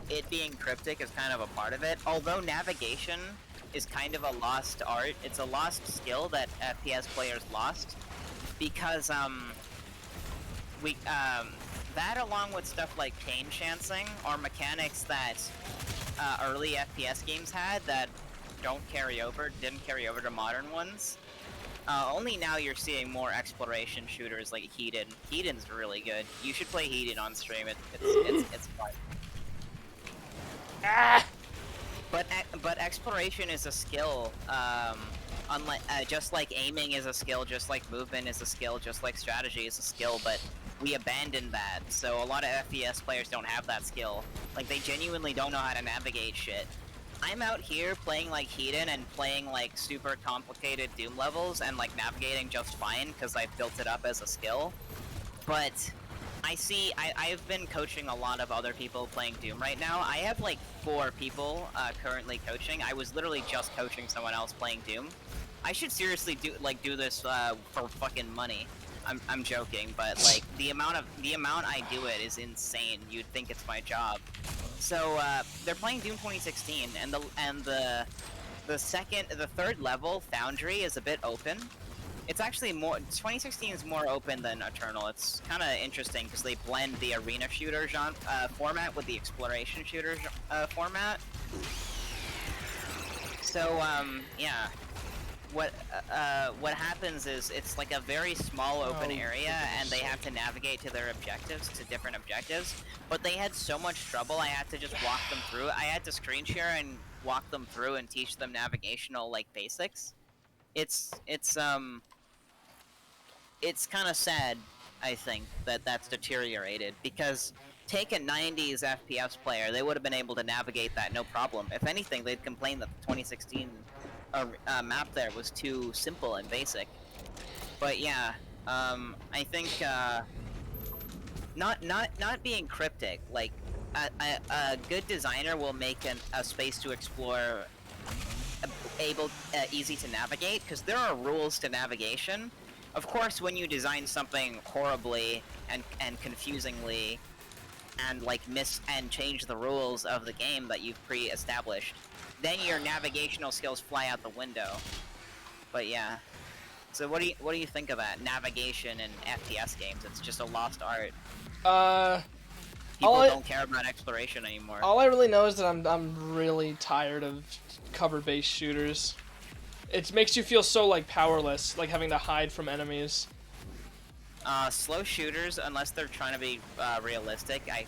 it being cryptic is kind of a part of it. Although navigation is kind of a lost art, it's a lost skill that FPS players lost, because, that along with stuff like chain chancing are mechanics that, early FPS games had that didn't carry over to modern ones. Only now you're seeing more exploration shooters like Heaton. Heaton's really good. You should play Heaton on stream. It's fun. But exploration is a skill. Just like aiming is a skill, just like movement is a skill, just like strategy is a skill. But we abandoned that, so a lot of FPS players don't have that skill. Like they genuinely don't know how to navigate shit. I'm out here playing like Heaton and playing like super complicated Doom levels and like navigating just fine because I've built it up as a skill. But I've been coaching a lot of other people playing Doom right now. I have like 4 people currently coaching. I was literally just coaching someone else playing Doom. I should seriously do this for fucking money. I'm joking, but like the amount I do it is insane. You'd think it's my job. So they're playing Doom 2016, and the third level, Foundry, is a bit open. It's actually more. 2016 is more open than Eternal. It's kind of interesting because they blend the arena shooter format with the exploration shooter format. So yeah. What happens is it's like a very small open area, and they have to navigate to their objectives, to different objectives. But they had so much trouble, I had to just walk them through. I had to screen share and walk them through and teach them navigational like basics. It's kind of sad, I think, that that's deteriorated, because take a 90s FPS player, they would have been able to navigate that no problem. If anything, they'd complain that the 2016 map there was too simple and basic. But yeah, I think not being cryptic, like a good designer will make a space to explore easy to navigate, because there are rules to navigation. Of course, when you design something horribly and confusingly and like change the rules of the game that you've pre-established, then your navigational skills fly out the window. But yeah. So what do you think about navigation in FPS games? It's just a lost art. Uh, People all I- don't care about exploration anymore. all I really know is that I'm really tired of cover-based shooters. It makes you feel so like powerless, like having to hide from enemies. Slow shooters, unless they're trying to be realistic, I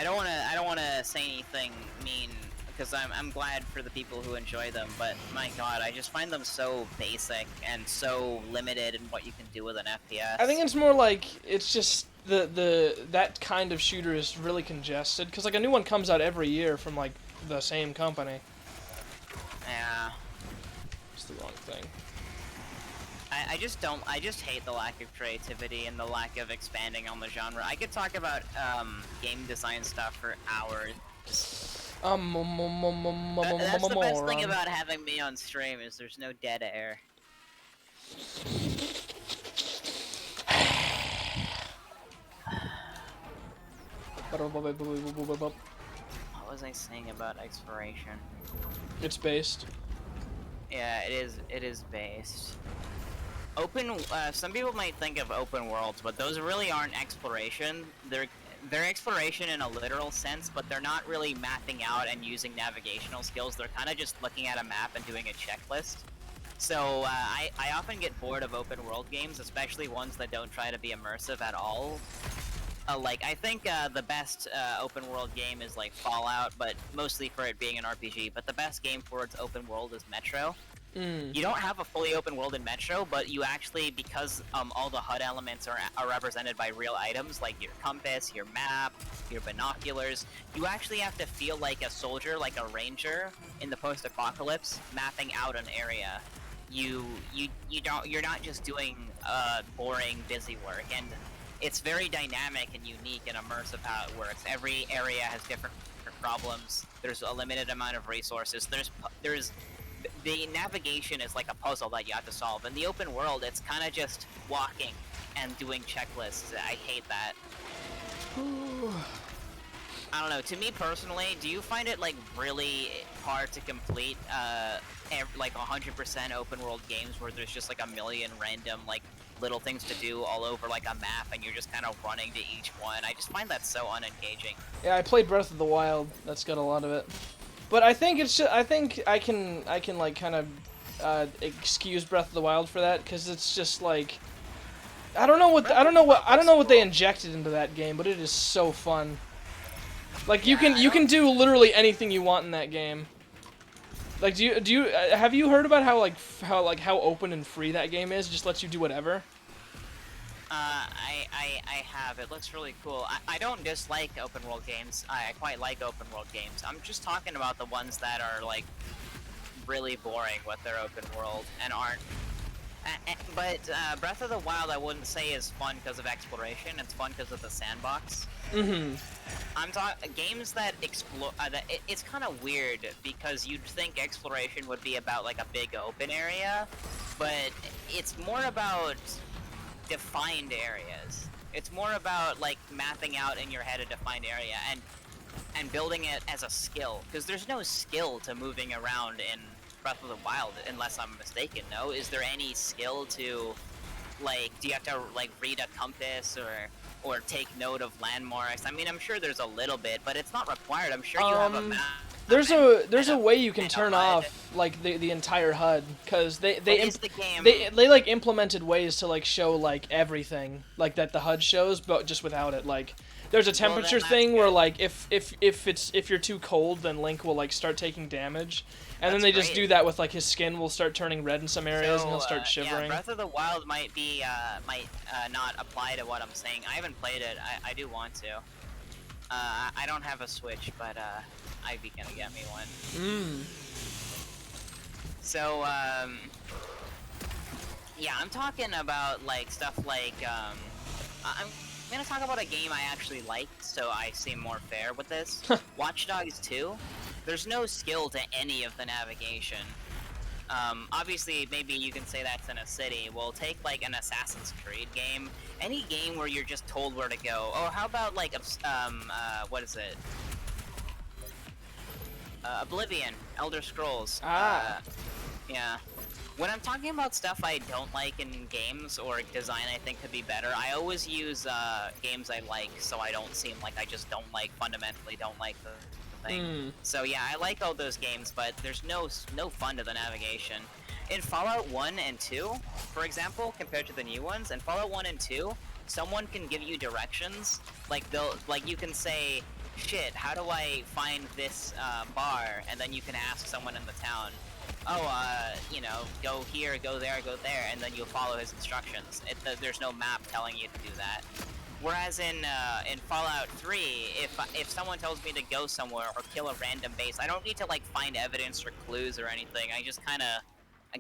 don't wanna say anything mean because I'm glad for the people who enjoy them, but my God, I just find them so basic and so limited in what you can do with an FPS. I think it's more like it's just that kind of shooter is really congested because like a new one comes out every year from like the same company. Yeah. It's the wrong thing. I just hate the lack of creativity and the lack of expanding on the genre. I could talk about game design stuff for hours. That's the best thing about having me on stream is there's no dead air. What was I saying about exploration? It's based. Yeah, it is based. Some people might think of open worlds, but those really aren't exploration. They're exploration in a literal sense, but they're not really mapping out and using navigational skills. They're kind of just looking at a map and doing a checklist. So I often get bored of open world games, especially ones that don't try to be immersive at all. I think the best open world game is like Fallout, but mostly for it being an RPG. But the best game for its open world is Metro. You don't have a fully open world in Metro, but you actually, because all the HUD elements are represented by real items, like your compass, your map, your binoculars, you actually have to feel like a soldier, like a ranger in the post-apocalypse, mapping out an area. You're not just doing boring, busy work, and it's very dynamic and unique and immersive how it works. Every area has different problems. There's a limited amount of resources. The navigation is like a puzzle that you have to solve. In the open world, it's kind of just walking and doing checklists. I hate that. I don't know. To me personally, do you find it like really hard to complete like 100% open world games where there's just like a million random like little things to do all over like a map and you're just kind of running to each one? I just find that so unengaging. Yeah, I played Breath of the Wild. That's got a lot of it. But I think it's just, I think I can like kind of excuse Breath of the Wild for that because it's just like I don't know what they injected into that game, but it is so fun. Like you can do literally anything you want in that game. Like have you heard about how open and free that game is? It just lets you do whatever. I have. It looks really cool. I don't dislike open world games. I quite like open world games. I'm just talking about the ones that are like really boring with their open world and aren't. But Breath of the Wild, I wouldn't say is fun because of exploration. It's fun because of the sandbox. I'm talking games that explore. It's kind of weird because you'd think exploration would be about like a big open area, but it's more about defined areas. It's more about like mapping out in your head a defined area and building it as a skill, because there's no skill to moving around in Breath of the Wild unless I'm mistaken. No, is there any skill to like, do you have to like read a compass or take note of landmarks? I mean, I'm sure there's a little bit, but it's not required. I'm sure you have a map. There's a way you can turn off like the entire HUD because they like implemented ways to like show like everything like that the HUD shows, but just without it. Like there's a temperature thing where like if you're too cold, then Link will like start taking damage, and then they just do that with like his skin will start turning red in some areas and he'll start shivering. Yeah, Breath of the Wild might not apply to what I'm saying. I haven't played it. I do want to. I don't have a Switch, but Ivy gonna get me one. So yeah, I'm talking about like stuff like I'm gonna talk about a game I actually liked, so I seem more fair with this. Watch Dogs 2. There's no skill to any of the navigation. Obviously, maybe you can say that's in a city. Well, take like an Assassin's Creed game, any game where you're just told where to go. Or how about like what is it? Oblivion, Elder Scrolls. Ah. Yeah. When I'm talking about stuff I don't like in games or design I think could be better, I always use games I like so I don't seem like I just don't like, fundamentally don't like the thing. So yeah, I like all those games, but there's no fun to the navigation. In Fallout 1 and 2, for example, compared to the new ones, in Fallout 1 and 2, someone can give you directions, like you can say, shit, how do I find this bar? And then you can ask someone in the town, oh, you know, go here, go there, and then you'll follow his instructions. There's no map telling you to do that. Whereas in Fallout 3, if someone tells me to go somewhere or kill a random base, I don't need to like find evidence or clues or anything. I just kind of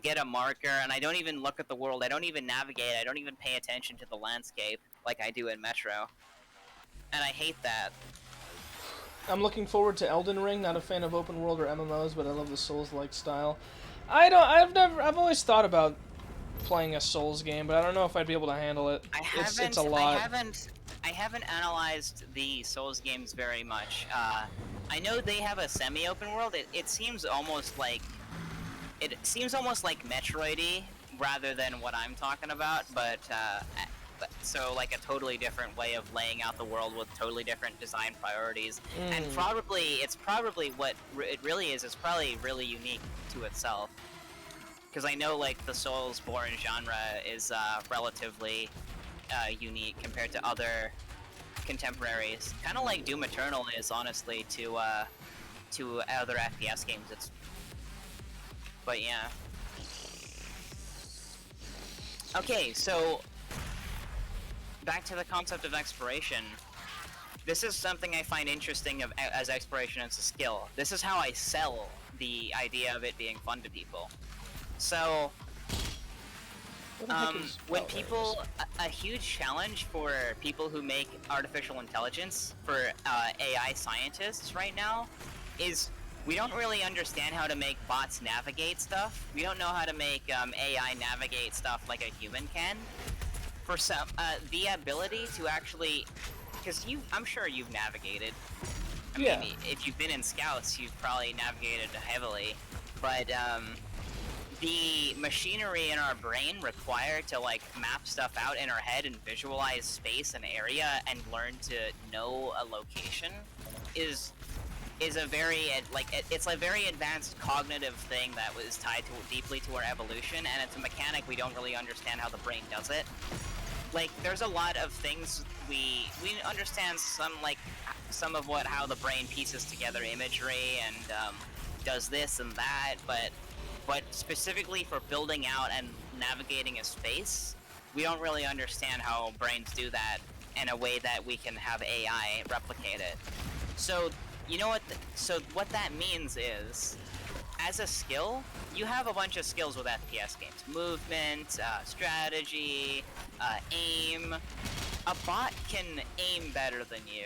get a marker, and I don't even look at the world. I don't even navigate. I don't even pay attention to the landscape like I do in Metro. And I hate that. I'm looking forward to Elden Ring. Not a fan of open world or MMOs, but I love the Souls-like style. I've always thought about playing a Souls game, but I don't know if I'd be able to handle it. It's a lot. I haven't analyzed the Souls games very much. I know they have a semi-open world. It seems almost like Metroid-y rather than what I'm talking about, but so like a totally different way of laying out the world with totally different design priorities, and it's probably what it really is. It's probably really unique to itself, because I know like the Soulsborne genre is relatively unique compared to other contemporaries. Kind of like Doom Eternal is, honestly, to other FPS games. But yeah. Okay, so back to the concept of exploration. This is something I find interesting as exploration as a skill. This is how I sell the idea of it being fun to people. So, when people, a huge challenge for people who make artificial intelligence, for AI scientists right now, is we don't really understand how to make bots navigate stuff. We don't know how to make AI navigate stuff like a human can. For some, the ability to actually, because I'm sure you've navigated. I mean, if you've been in Scouts, you've probably navigated heavily. But the machinery in our brain required to like map stuff out in our head and visualize space and area and learn to know a location is a very it's a very advanced cognitive thing that was tied deeply to our evolution, and it's a mechanic we don't really understand how the brain does it. Like, there's a lot of things we understand some of how the brain pieces together imagery and does this and that, but specifically for building out and navigating a space, we don't really understand how brains do that in a way that we can have AI replicate it. So, you know what? So what that means is, as a skill, you have a bunch of skills with FPS games. Movement, strategy, aim. A bot can aim better than you.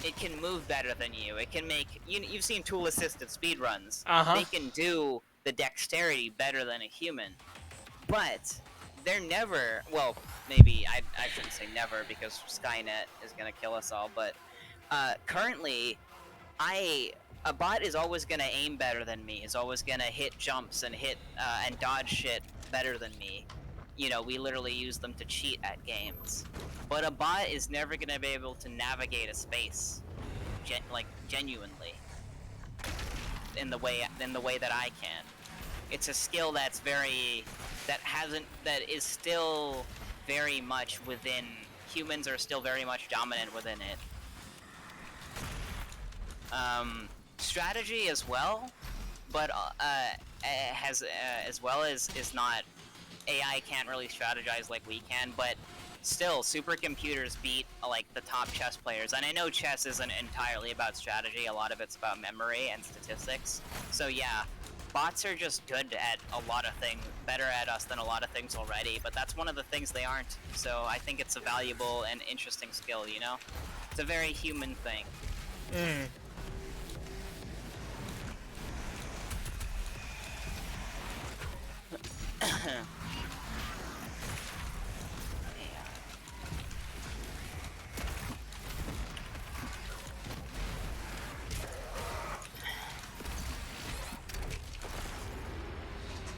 It can move better than you. It can make... You've seen tool-assisted speedruns. They can do the dexterity better than a human. But they're never... Well, maybe I shouldn't say never, because Skynet is going to kill us all, but currently... A bot is always gonna aim better than me, is always gonna hit jumps and and dodge shit better than me. You know, we literally use them to cheat at games. But a bot is never gonna be able to navigate a space, genuinely, in the way that I can. It's a skill that is still very much within, humans are still very much dominant within it. Strategy as well, but as well as is not. AI can't really strategize like we can, but still, supercomputers beat like the top chess players. And I know chess isn't entirely about strategy; a lot of it's about memory and statistics. So yeah, bots are just good at a lot of things, better at us than a lot of things already. But that's one of the things they aren't. So I think it's a valuable and interesting skill. You know, it's a very human thing.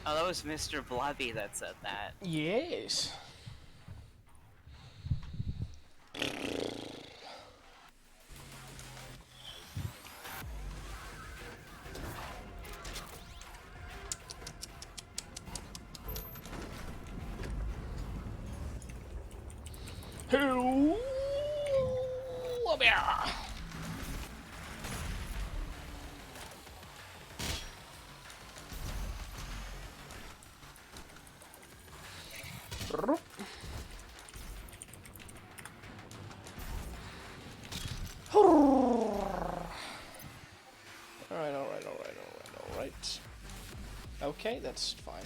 Oh, that was Mr. Blobby that said that. Yes. Hello. Yeah. Alright. Okay, that's fine.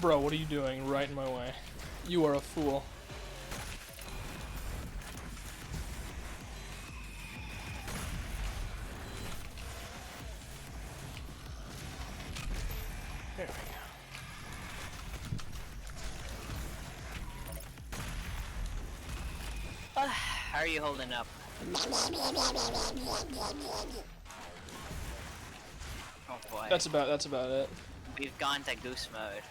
Bro, what are you doing right in my way? You are a fool. There we go. How are you holding up? Oh boy. That's about it. We've gone to goose mode.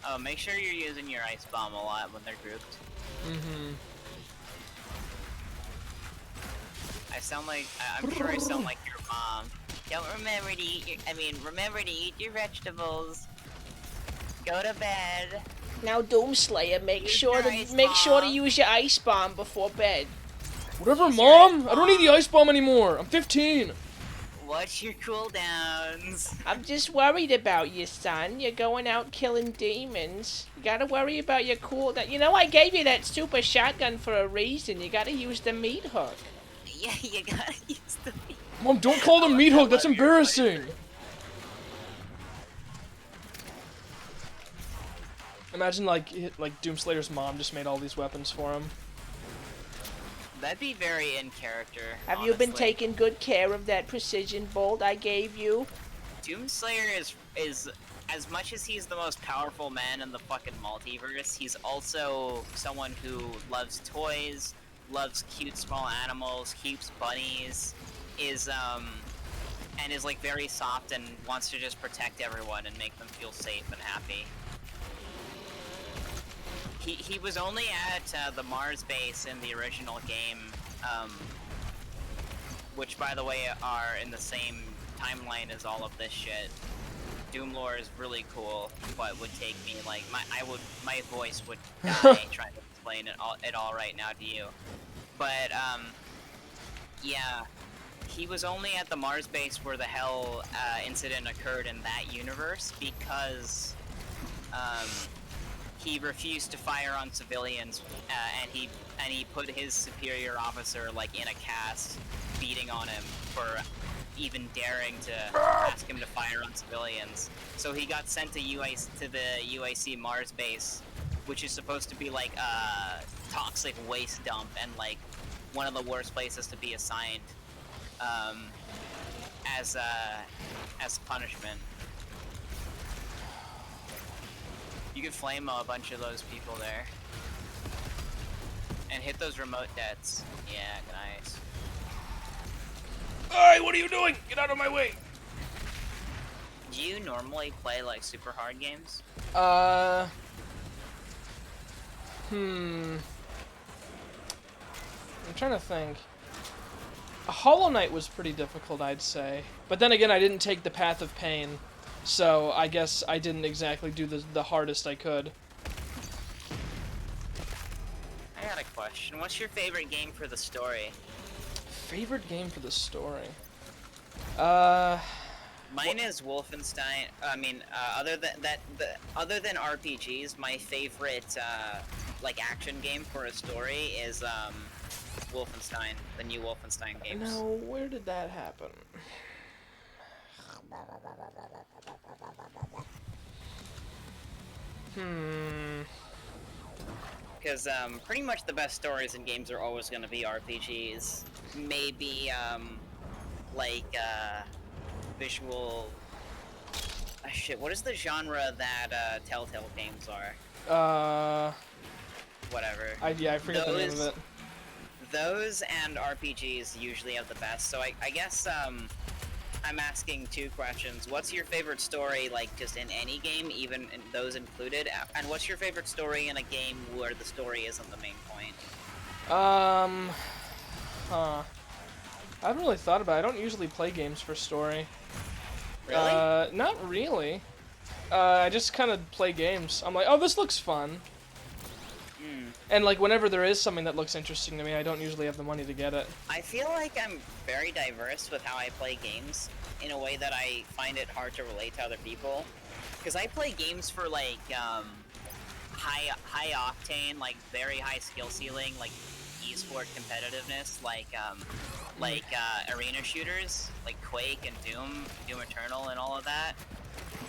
Oh, make sure you're using your ice bomb a lot when they're grouped. Mm-hmm. I'm sure I sound like your mom. Don't remember to eat remember to eat your vegetables. Go to bed. Now, Doomslayer, make Use sure your to ice bomb. use your ice bomb before bed. Whatever, Use your Mom! ice I don't need the ice bomb anymore! I'm 15! Watch your cooldowns. I'm just worried about you, son. You're going out killing demons. You gotta worry about your You know, I gave you that super shotgun for a reason. You gotta use the meat hook. Yeah, you gotta use the meat. Mom, don't call them meat hook, that's embarrassing! Imagine, like Doomslayer's mom just made all these weapons for him. That'd be very in character. Have you been honestly. taking good care of that precision bolt I gave you? Doomslayer is as much as he's the most powerful man in the fucking multiverse, he's also someone who loves toys, loves cute small animals, keeps bunnies, and is like very soft and wants to just protect everyone and make them feel safe and happy. He was only at the Mars base in the original game, which by the way are in the same timeline as all of this shit. Doomlore is really cool, but would take me like my voice would die trying to explain it all right now to you. But yeah, he was only at the Mars base where the Hell incident occurred in that universe because he refused to fire on civilians, and he put his superior officer like in a cast, beating on him for even daring to ask him to fire on civilians. So he got sent to the UIC Mars base, which is supposed to be like a toxic waste dump and like one of the worst places to be assigned as punishment. You could flame a bunch of those people there. And hit those remote deaths. Yeah, nice. Alright, what are you doing? Get out of my way! Do you normally play like super hard games? I'm trying to think. Hollow Knight was pretty difficult, I'd say. But then again, I didn't take the path of pain. So, I guess I didn't exactly do the hardest I could. I got a question. What's your favorite game for the story? Favorite game for the story? Mine is Wolfenstein. I mean, other than RPGs, my favorite like action game for a story is Wolfenstein, the new Wolfenstein games. No, where did that happen? Because pretty much the best stories in games are always going to be RPGs. Maybe like visual. Shit, what is the genre that Telltale games are? Whatever. I forget the name of it. Those and RPGs usually have the best. So I guess I'm asking two questions. What's your favorite story, like just in any game, even in those included? And what's your favorite story in a game where the story isn't the main point? I haven't really thought about it. I don't usually play games for story. Really? Not really. I just kind of play games. I'm like, oh, this looks fun. And like whenever there is something that looks interesting to me, I don't usually have the money to get it. I feel like I'm very diverse with how I play games in a way that I find it hard to relate to other people. Because I play games for like high octane, like very high skill ceiling, like esport competitiveness, like arena shooters, like Quake and Doom Eternal and all of that.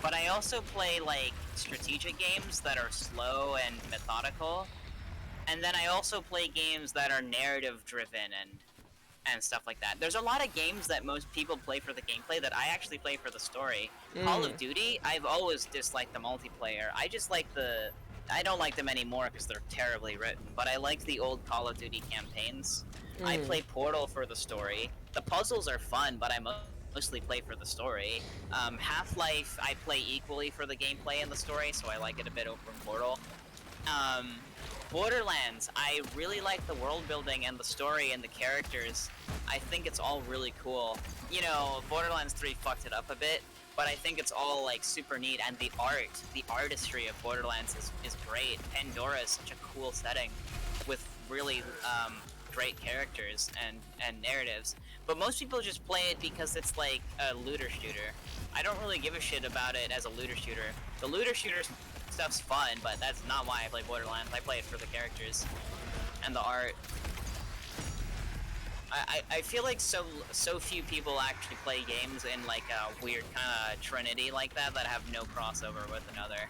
But I also play like strategic games that are slow and methodical. And then I also play games that are narrative driven and stuff like that. There's a lot of games that most people play for the gameplay that I actually play for the story. Call of Duty, I've always disliked the multiplayer. I don't like them anymore because they're terribly written, but I like the old Call of Duty campaigns. I play Portal for the story. The puzzles are fun, but I mostly play for the story. Half-Life, I play equally for the gameplay and the story, so I like it a bit over Portal. Borderlands, I really like the world building and the story and the characters. I think it's all really cool. You know, Borderlands 3 fucked it up a bit, but I think it's all like super neat, and the artistry of Borderlands is great. Pandora is such a cool setting with really great characters and narratives. But most people just play it because it's like a looter shooter. I don't really give a shit about it as a looter shooter. The looter shooter stuff's fun, but that's not why I play Borderlands. I play it for the characters and the art. I feel like so few people actually play games in like a weird kind of trinity like that have no crossover with another.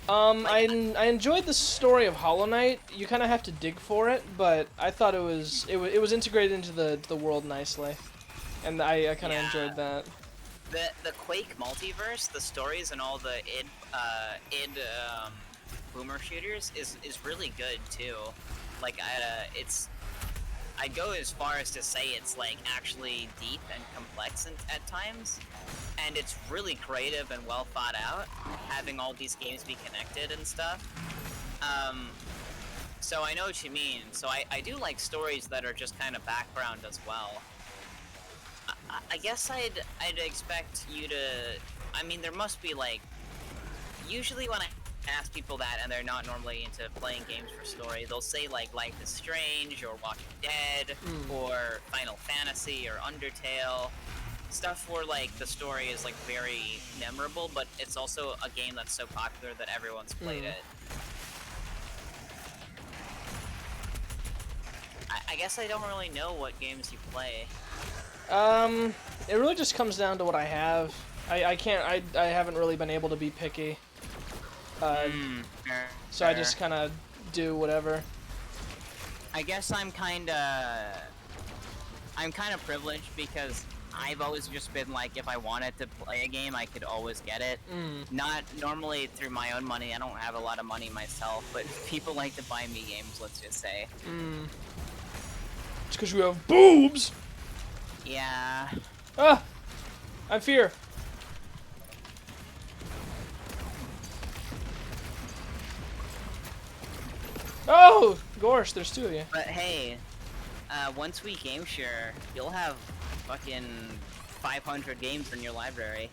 I enjoyed the story of Hollow Knight. You kind of have to dig for it, but I thought it was integrated into the world nicely, and I kind of enjoyed that. The Quake multiverse, the stories and all the id boomer shooters is really good too. Like I'd go as far as to say it's like actually deep and complex at times, and it's really creative and well thought out, having all these games be connected and stuff. So I know what you mean. So I do like stories that are just kind of background as well. I guess I'd expect you to. I mean, there must be like. Usually when I ask people that and they're not normally into playing games for story, they'll say like Life is Strange or Walking Dead or Final Fantasy or Undertale. Stuff where like the story is like very memorable, but it's also a game that's so popular that everyone's played it. I guess I don't really know what games you play. It really just comes down to what I have. I haven't really been able to be picky. So I just kind of do whatever. I guess I'm kind of privileged because I've always just been like, if I wanted to play a game, I could always get it. Not normally through my own money. I don't have a lot of money myself, but people like to buy me games, let's just say. It's because you have boobs! Yeah. Ah! I'm fear. Oh! Gorsh, there's two of you. But hey, once we game share, you'll have fucking 500 games in your library.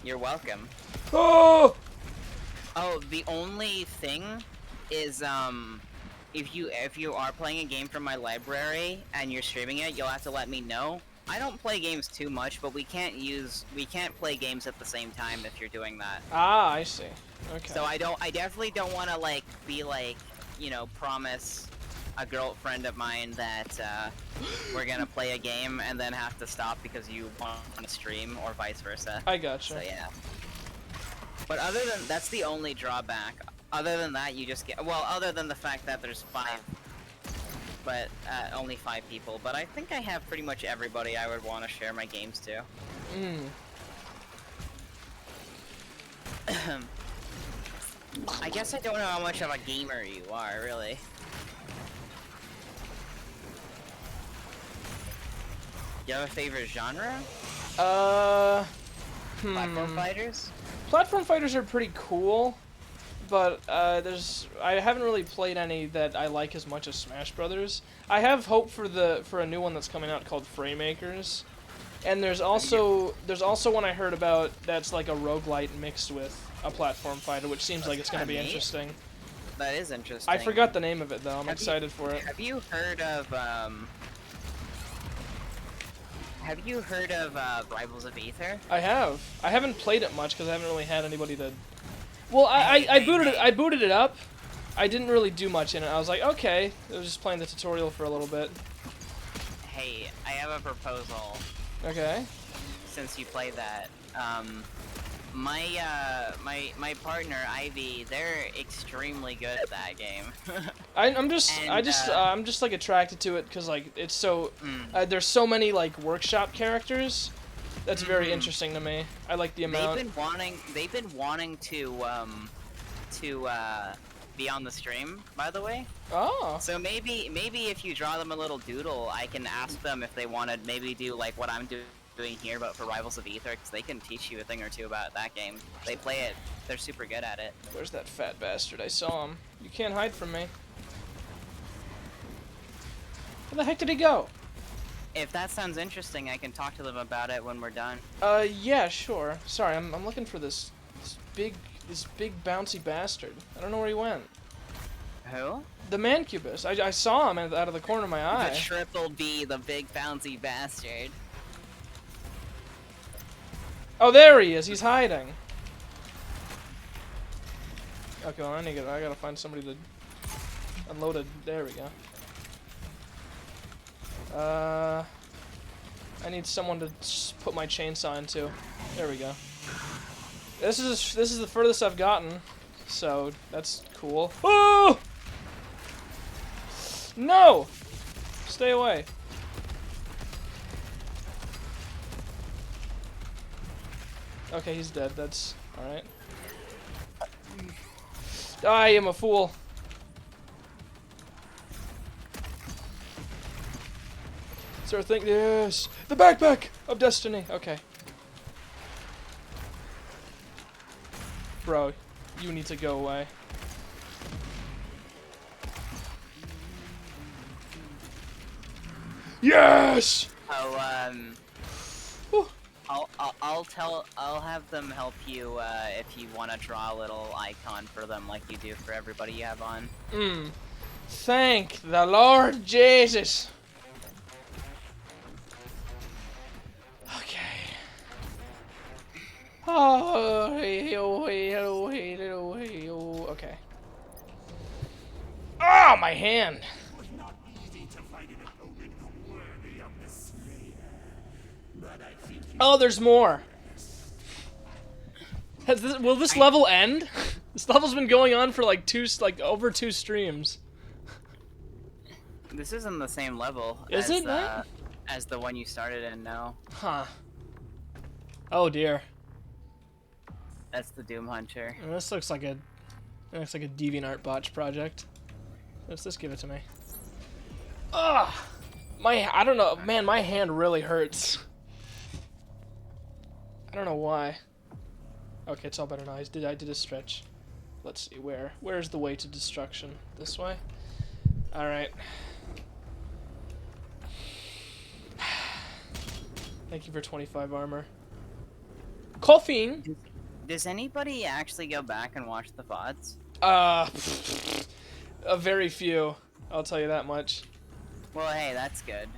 You're welcome. Oh! Oh, the only thing is, if you are playing a game from my library and you're streaming it, you'll have to let me know, I don't play games too much, but we can't play games at the same time if you're doing that. Ah, I see. Okay. So I definitely don't want to like be like, you know, promise a girlfriend of mine that we're gonna play a game and then have to stop because you want to stream or vice versa. I gotcha. So yeah. But other than that's the only drawback. Other than that, you just get other than the fact that there's 5, but only 5 people. But I think I have pretty much everybody I would want to share my games to. I guess I don't know how much of a gamer you are, really. You have a favorite genre? Platform fighters? Platform fighters are pretty cool, but I haven't really played any that I like as much as Smash Brothers. I have hope for a new one that's coming out called Fraymakers, and there's also one I heard about that's like a roguelite mixed with a platform fighter, which seems like it's going to be interesting. That is interesting. I forgot the name of it though. I'm excited for it. Have you heard of Rivals of Aether? I have. I haven't played it much because I haven't really had anybody to. Well, I booted it up. I didn't really do much in it. I was like, okay, I was just playing the tutorial for a little bit. Hey, I have a proposal. Okay. Since you play that, my partner Ivy, they're extremely good at that game. I'm just like attracted to it because like it's so there's so many like workshop characters. That's very interesting to me. I like the amount. They've been wanting to be on the stream, by the way. Oh. So maybe if you draw them a little doodle, I can ask them if they want to maybe do like what I'm doing here, but for Rivals of Aether, because they can teach you a thing or two about that game. They play it. They're super good at it. Where's that fat bastard? I saw him. You can't hide from me. Where the heck did he go? If that sounds interesting, I can talk to them about it when we're done. Yeah, sure. Sorry, I'm looking for this big bouncy bastard. I don't know where he went. Who? The Mancubus. I saw him out of the corner of my eye. The Triple B, the big bouncy bastard. Oh, there he is. He's hiding. Okay, well, I gotta find somebody to unload it. There we go. I need someone to put my chainsaw into. There we go. This is the furthest I've gotten, so that's cool. Oh! No! Stay away. Okay, he's dead. That's alright. I am a fool. So I think yes, the backpack of destiny. Okay, bro, you need to go away. Yes. Oh, Whew. I'll have them help you if you want to draw a little icon for them like you do for everybody you have on. Thank the Lord Jesus. Okay. Okay. Oh, my hand. Oh, there's more. Will this level end? This level's been going on for like over 2 streams. This isn't the same level. Is it not? As the one you started in, no. Huh. Oh dear. That's the Doom Hunter. This looks like a DeviantArt botch project. Let's just give it to me. Ugh! I don't know, man, my hand really hurts. I don't know why. Okay, it's all better now. I did a stretch. Let's see, where's the way to destruction? This way? Alright. Thank you for 25 armor. Coughing! Does anybody actually go back and watch the VODs? A very few. I'll tell you that much. Well, hey, that's good.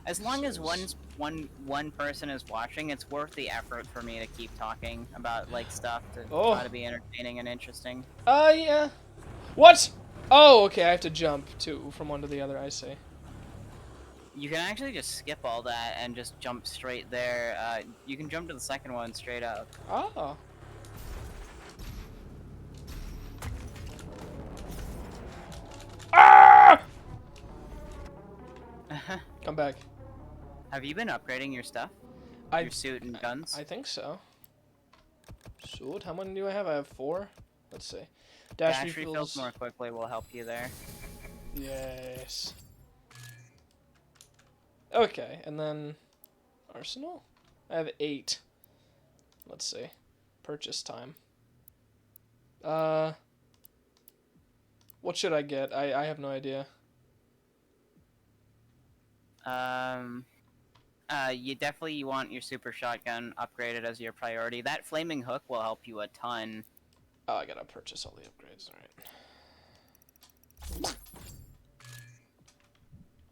As long as one person is watching, it's worth the effort for me to keep talking about like stuff to Oh. try to be entertaining and interesting. Yeah. What? Oh, okay, I have to jump from one to the other, I see. You can actually just skip all that and just jump straight there. You can jump to the second one straight up. Oh. Ah! Come back. Have you been upgrading your stuff? I Your suit and guns? I think so. Suit? How many do I have? I have 4. Let's see. Dash refills more quickly will help you there. Yes. Okay, and then arsenal? I have 8. Let's see. Purchase time. What should I get? I have no idea. You definitely want your super shotgun upgraded as your priority. That flaming hook will help you a ton. Oh, I gotta purchase all the upgrades, alright.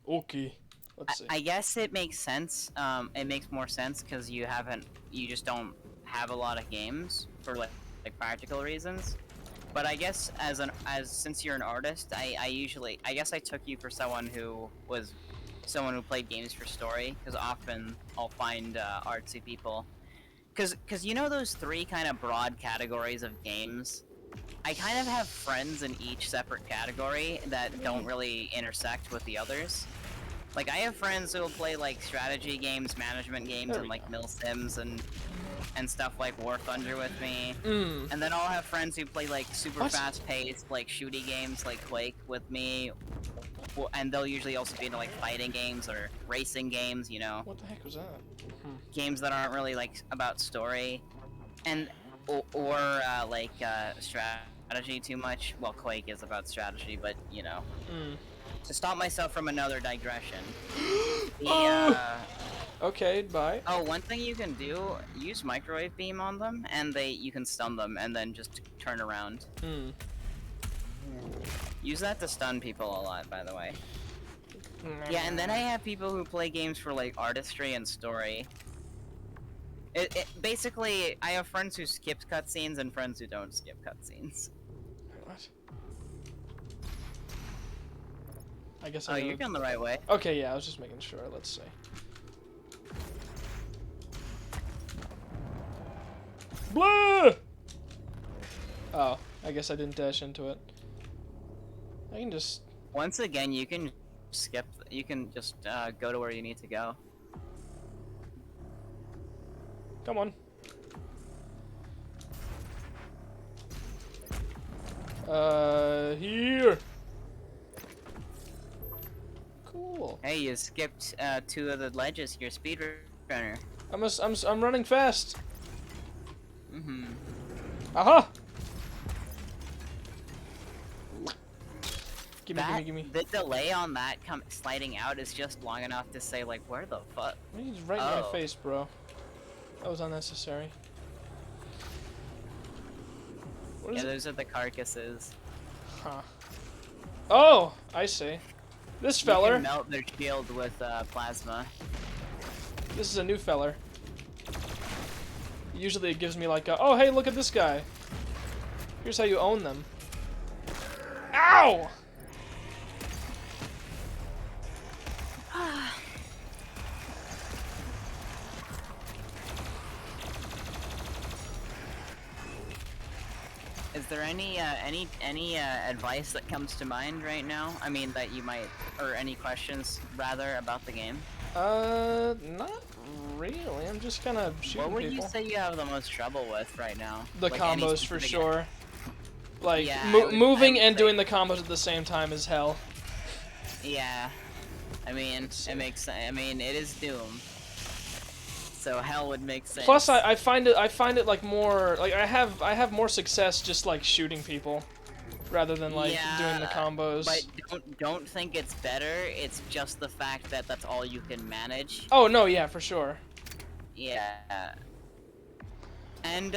Okay. Let's see. I guess it makes sense. It makes more sense because you just don't have a lot of games for like practical reasons. But I guess since you're an artist, I guess I took you for someone who played games for story, because often I'll find artsy people. Because you know those 3 kind of broad categories of games? I kind of have friends in each separate category that don't really intersect with the others. Like, I have friends who will play, like, strategy games, management games, There and, we like, go. Mill Sims and stuff like War Thunder with me. Mm. And then I'll have friends who play, like, super What? fast-paced, like, shooty games like Quake with me. And they'll usually also be into, like, fighting games or racing games, you know? What the heck was that? Games that aren't really, like, about story. And, like, strategy too much. Well, Quake is about strategy, but, you know. Mm. To stop myself from another digression. Okay, bye. Oh, one thing you can do, use microwave beam on them, and you can stun them, and then just turn around. Mm. Use that to stun people a lot, by the way. Yeah, and then I have people who play games for, like, artistry and story. Basically, I have friends who skip cutscenes and friends who don't skip cutscenes. What? I guess Oh, I you're going the right way. Okay, yeah, I was just making sure. Let's see. Blah! Oh, I guess I didn't dash into it. I can just... Once again, you can skip, you can just go to where you need to go. Come on. Here. Cool. Hey, you skipped 2 of the ledges, you're a speedrunner. I'm running fast. Mm-hmm. Aha! Gimme. The delay on that sliding out is just long enough to say, like, where the fuck? He's right in my face, bro. That was unnecessary. What is Yeah, it? those are the carcasses. Huh. Oh, I see. This You feller. can melt their shield with plasma. This is a new feller. Usually it gives me like a, oh hey, look at this guy. Here's how you own them. Ow! Is there any advice that comes to mind right now? I mean, that you might, or any questions rather about the game? Not really. I'm just kind of shooting What would people. you say you have the most trouble with right now? The Like, any combos for specific- sure. Like Yeah, I would moving and say- doing the combos at the same time is hell. Yeah, I mean, it makes. I mean, it is Doom. So hell would make sense. Plus, I find it like more like I have more success just like shooting people, rather than like doing the combos. But don't think it's better. It's just the fact that that's all you can manage. Oh no, yeah, for sure. Yeah. And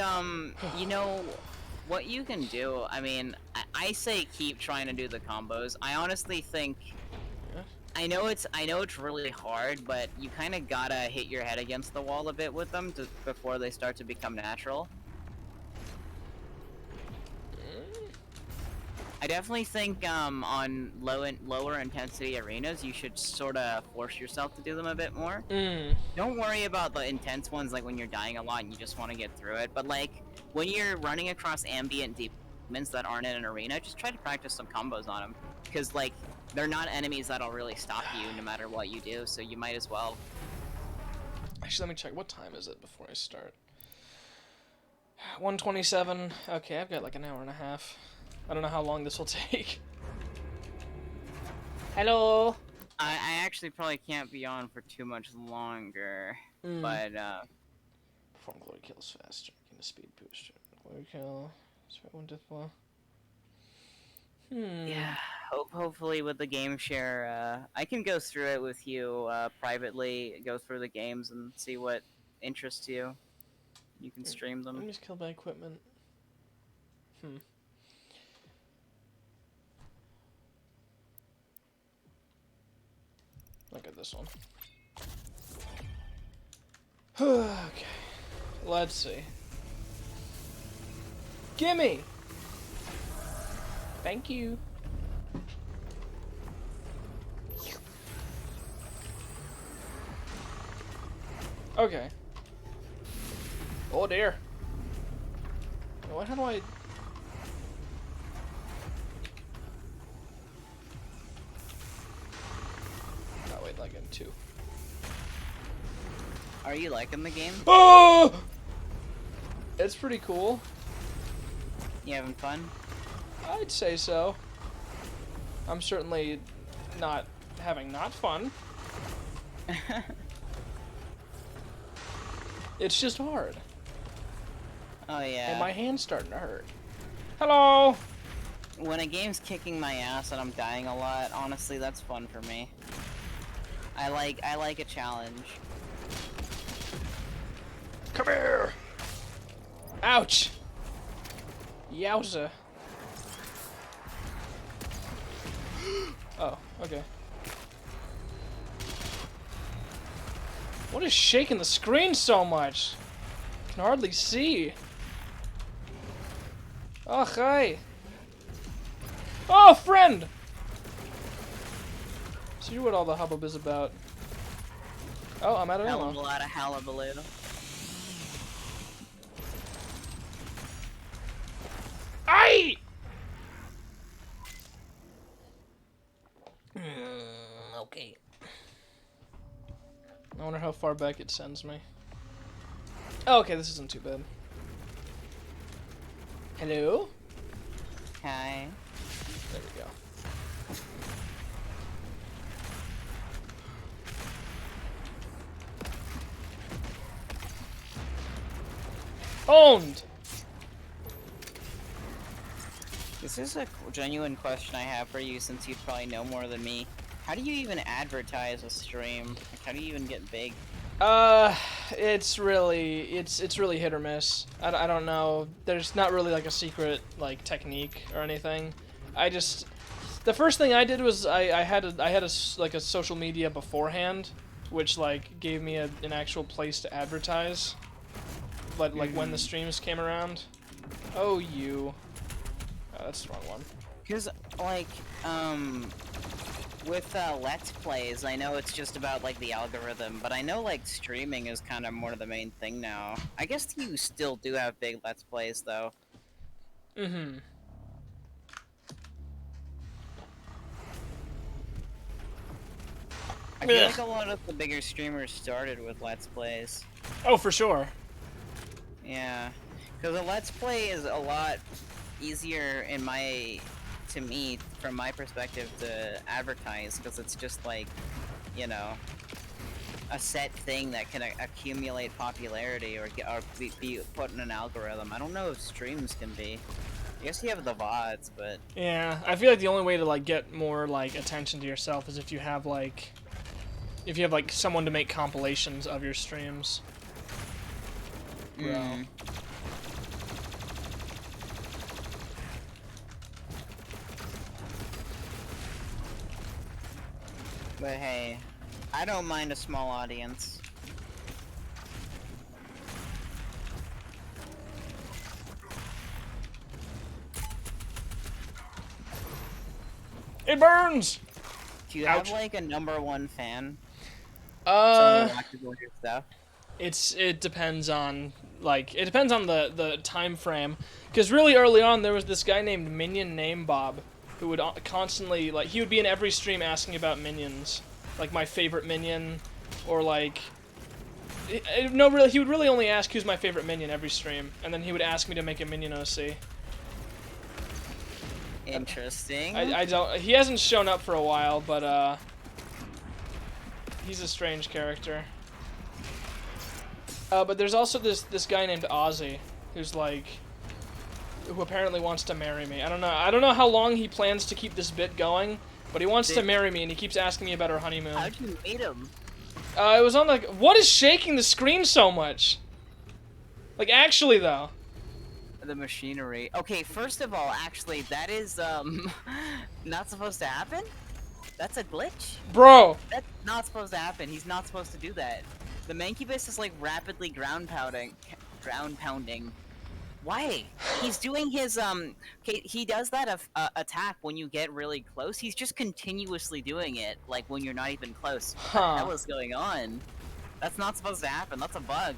you know what you can do. I mean, I say keep trying to do the combos. I honestly think I know it's really hard, but you kind of gotta hit your head against the wall a bit with them before they start to become natural. I definitely think on lower intensity arenas, you should sort of force yourself to do them a bit more. Don't worry about the intense ones, like when you're dying a lot and you just want to get through it. But like when you're running across ambient demons that aren't in an arena, just try to practice some combos on them, because like they're not enemies that'll really stop you no matter what you do. So you might as well. Actually, let me check. What time is it before I start? 1:27. Okay, I've got like an hour and a half. I don't know how long this will take. Hello. I actually probably can't be on for too much longer, but Perform glory kills faster. Gain a speed booster. Glory kill. Spread one death blow. yeah. Hopefully with the game share, I can go through it with you privately. Go through the games and see what interests you. You can stream them. Let me just kill by equipment. Look at this one. Okay. Let's see. Gimme! Thank you. Okay. Oh dear. What? How do I... Oh wait, like in 2. Are you liking the game? Oh! It's pretty cool. You having fun? I'd say so. I'm certainly not having not fun. It's just hard. Oh yeah. And my hand's starting to hurt. Hello! When a game's kicking my ass and I'm dying a lot, honestly, that's fun for me. I like a challenge. Come here! Ouch! Yowza. Oh, okay. What is shaking the screen so much? I can hardly see. Oh, hi. Oh, friend! See what all the hubbub is about. Oh, I'm out of Hell of a ammo. lot of hullabaloo. Aye! Okay. I wonder how far back it sends me. Oh, okay, this isn't too bad. Hello? Hi. There we go. Owned! This is a genuine question I have for you, since you probably know more than me. How do you even advertise a stream? Like, how do you even get big? It's really hit or miss. I don't know. There's not really like a secret like technique or anything. The first thing I did was I had a social media beforehand, which like gave me an actual place to advertise. Like when the streams came around. Oh, you. Oh, that's the wrong one. Because, like, with Let's Plays, I know it's just about, like, the algorithm, but I know, like, streaming is kind of more the main thing now. I guess you still do have big Let's Plays, though. Mm-hmm. I feel like a lot of the bigger streamers started with Let's Plays. Oh, for sure. Yeah. Because a Let's Play is a lot easier to me, from my perspective, to advertise, because it's just like, you know, a set thing that can accumulate popularity or be put in an algorithm. I don't know if streams can be. I guess you have the VODs, but... Yeah, I feel like the only way to like get more like attention to yourself is if you have like someone to make compilations of your streams. Bro. But hey, I don't mind a small audience. It burns! Do you Ouch. have like a #1 fan? Uh, Someone who watches all your stuff? it depends on the time frame, because really early on there was this guy named Minion Name Bob, who would constantly he would be in every stream asking about minions, like my favorite minion, or like no really he would really only ask who's my favorite minion every stream, and then he would ask me to make a minion OC. Interesting. I don't he hasn't shown up for a while, but he's a strange character. But there's also this guy named Ozzy, who's who apparently wants to marry me. I don't know how long he plans to keep this bit going, but he wants to marry me, and he keeps asking me about our honeymoon. How'd you meet him? It was on what is shaking the screen so much? Like, actually though. The machinery. Okay, first of all, actually, that is not supposed to happen. That's a glitch. Bro. That's not supposed to happen. He's not supposed to do that. The Mancubus is like rapidly ground pounding. Why? He's doing his okay, he does that attack when you get really close. He's just continuously doing it, like when you're not even close. What the hell is going on? That's not supposed to happen. That's a bug.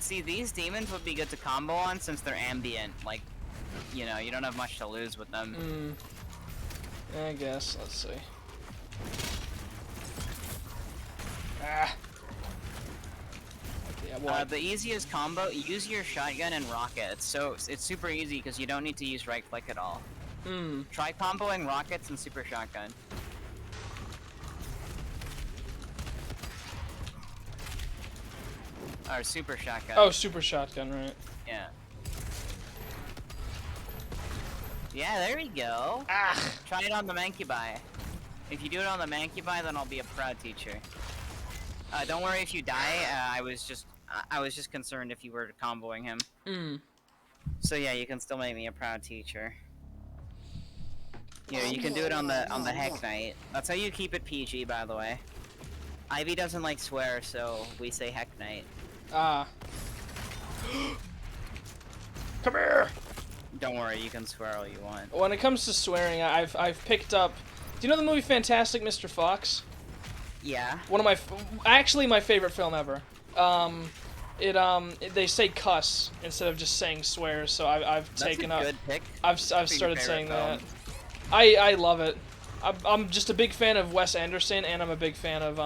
See, these demons would be good to combo on since they're ambient. Like, you know, you don't have much to lose with them. I guess. Let's see. Ah. Yeah, what? The easiest combo, use your shotgun and rockets. So it's super easy because you don't need to use right click at all. Try comboing rockets and super shotgun. Or super shotgun. Oh, super shotgun, right? Yeah. Yeah, there we go. Ah. Try it on the Mancubi. If you do it on the Mancubi, then I'll be a proud teacher. Don't worry if you die. I was just concerned if you were comboing him. So yeah, you can still make me a proud teacher. Yeah, you can do it on the Heck Knight. That's how you keep it PG, by the way. Ivy doesn't like swear, so we say Heck Knight. Ah. Come here. Don't worry, you can swear all you want. When it comes to swearing, I've picked up. Do you know the movie Fantastic Mr. Fox? Yeah. One of actually my favorite film ever. They say cuss instead of just saying swear, so I've taken up. That's a good pick. I've started saying that. I love it. I'm just a big fan of Wes Anderson, and I'm a big fan of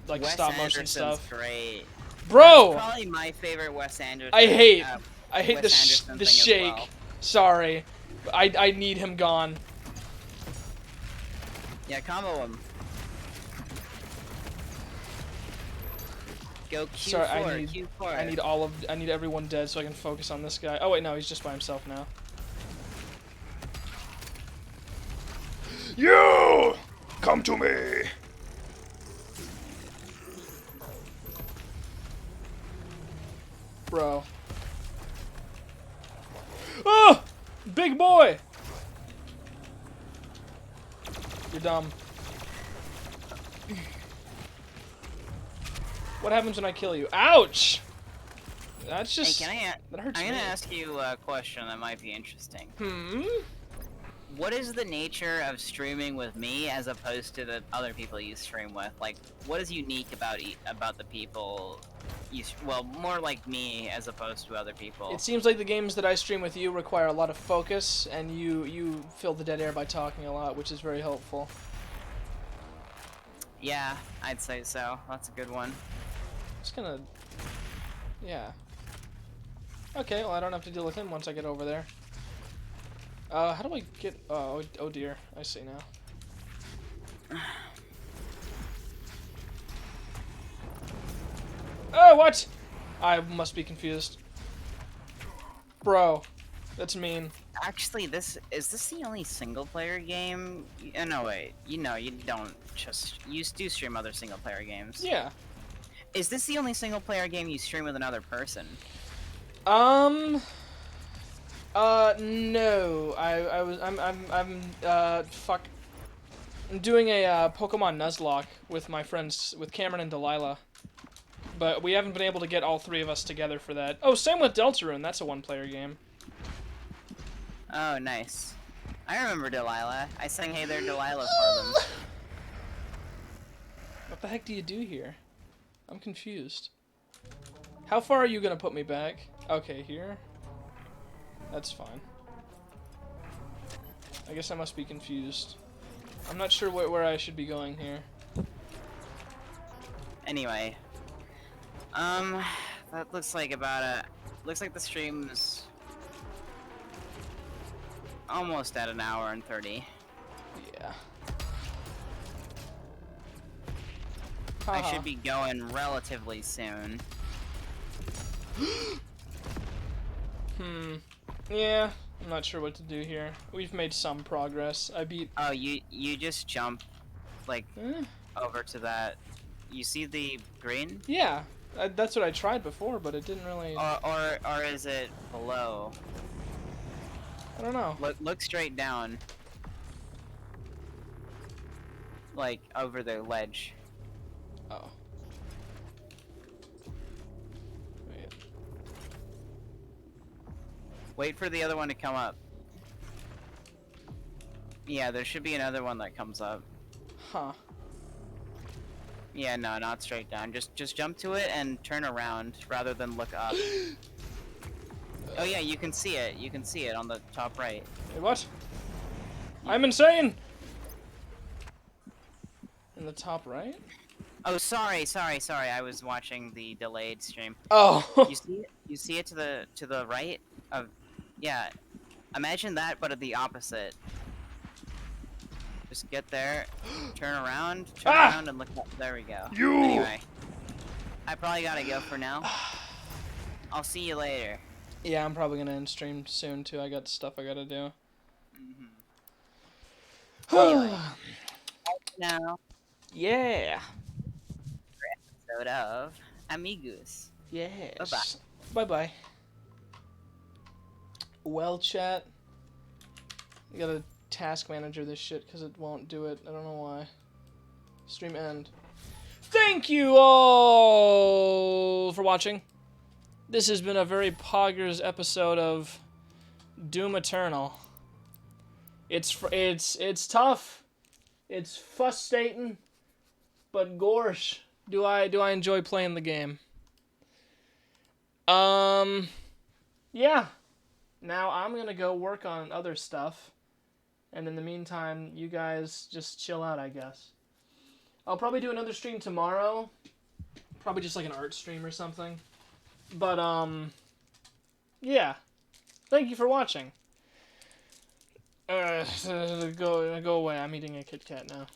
like Wes stop motion Anderson's stuff. Great. Bro, That's probably my favorite Wes Anderson. I hate Wes Anderson the thing as shake. well. Sorry, I need him gone. Yeah, combo him. Go Q4, Sorry, Q4. I need everyone dead so I can focus on this guy. Oh wait, no, he's just by himself now. You come to me. Bro. Oh! Big boy! You're dumb. What happens when I kill you? Ouch! That's just... Hey, that hurts I'm me. gonna ask you a question that might be interesting. Hmm? What is the nature of streaming with me as opposed to the other people you stream with? Like, what is unique about the people you... Well, more like me as opposed to other people. It seems like the games that I stream with you require a lot of focus, and you fill the dead air by talking a lot, which is very helpful. Yeah, I'd say so. That's a good one. Just gonna... Yeah. Okay, well I don't have to deal with him once I get over there. How do I get... Oh dear. I see now. Oh, what? I must be confused. Bro, that's mean. Actually, is this the only single-player game? No, wait. You don't just... You do stream other single-player games. Yeah. Is this the only single-player game you stream with another person? No. Fuck. I'm doing a Pokemon Nuzlocke with my friends, with Cameron and Delilah. But we haven't been able to get all three of us together for that. Oh, same with Deltarune. That's a one-player game. Oh, nice. I remember Delilah. I sang Hey There, Delilah for them. What the heck do you do here? I'm confused. How far are you gonna put me back? Okay, here. That's fine. I guess I must be confused. I'm not sure where I should be going here. Anyway. That looks like looks like the stream's almost at an hour and 30. Yeah. I should be going relatively soon. Yeah, I'm not sure what to do here. We've made some progress. I beat... Oh, you just jump, like, Eh, over to that. You see the green? yeah, that's what I tried before, but it didn't really... Or is it below? I don't know. Look straight down. Like, over the ledge. Oh. Wait. Wait for the other one to come up. Yeah, there should be another one that comes up. Huh. Yeah, no, not straight down. Just jump to it and turn around rather than look up. Oh yeah, you can see it. You can see it on the top right. Wait, what? I'm insane! In the top right? Oh, sorry. I was watching the delayed stream. Oh! You see it? You see it to the right of, yeah. Imagine that, but at the opposite. Just get there, turn around, and look up. There we go. Anyway, I probably gotta go for now. I'll see you later. Yeah, I'm probably gonna end stream soon too. I got stuff I gotta do. Anyway, now, Yeah. episode of Amigos. Yes. Bye-bye. Well, chat. You gotta task manager this shit because it won't do it. I don't know why. Stream end. Thank you all for watching. This has been a very poggers episode of Doom Eternal. It's tough. It's frustrating, but gorsh, do I enjoy playing the game. Yeah. Now I'm gonna go work on other stuff, and in the meantime, you guys just chill out, I guess. I'll probably do another stream tomorrow. Probably just like an art stream or something. But, yeah. Thank you for watching. Go away. I'm eating a Kit Kat now.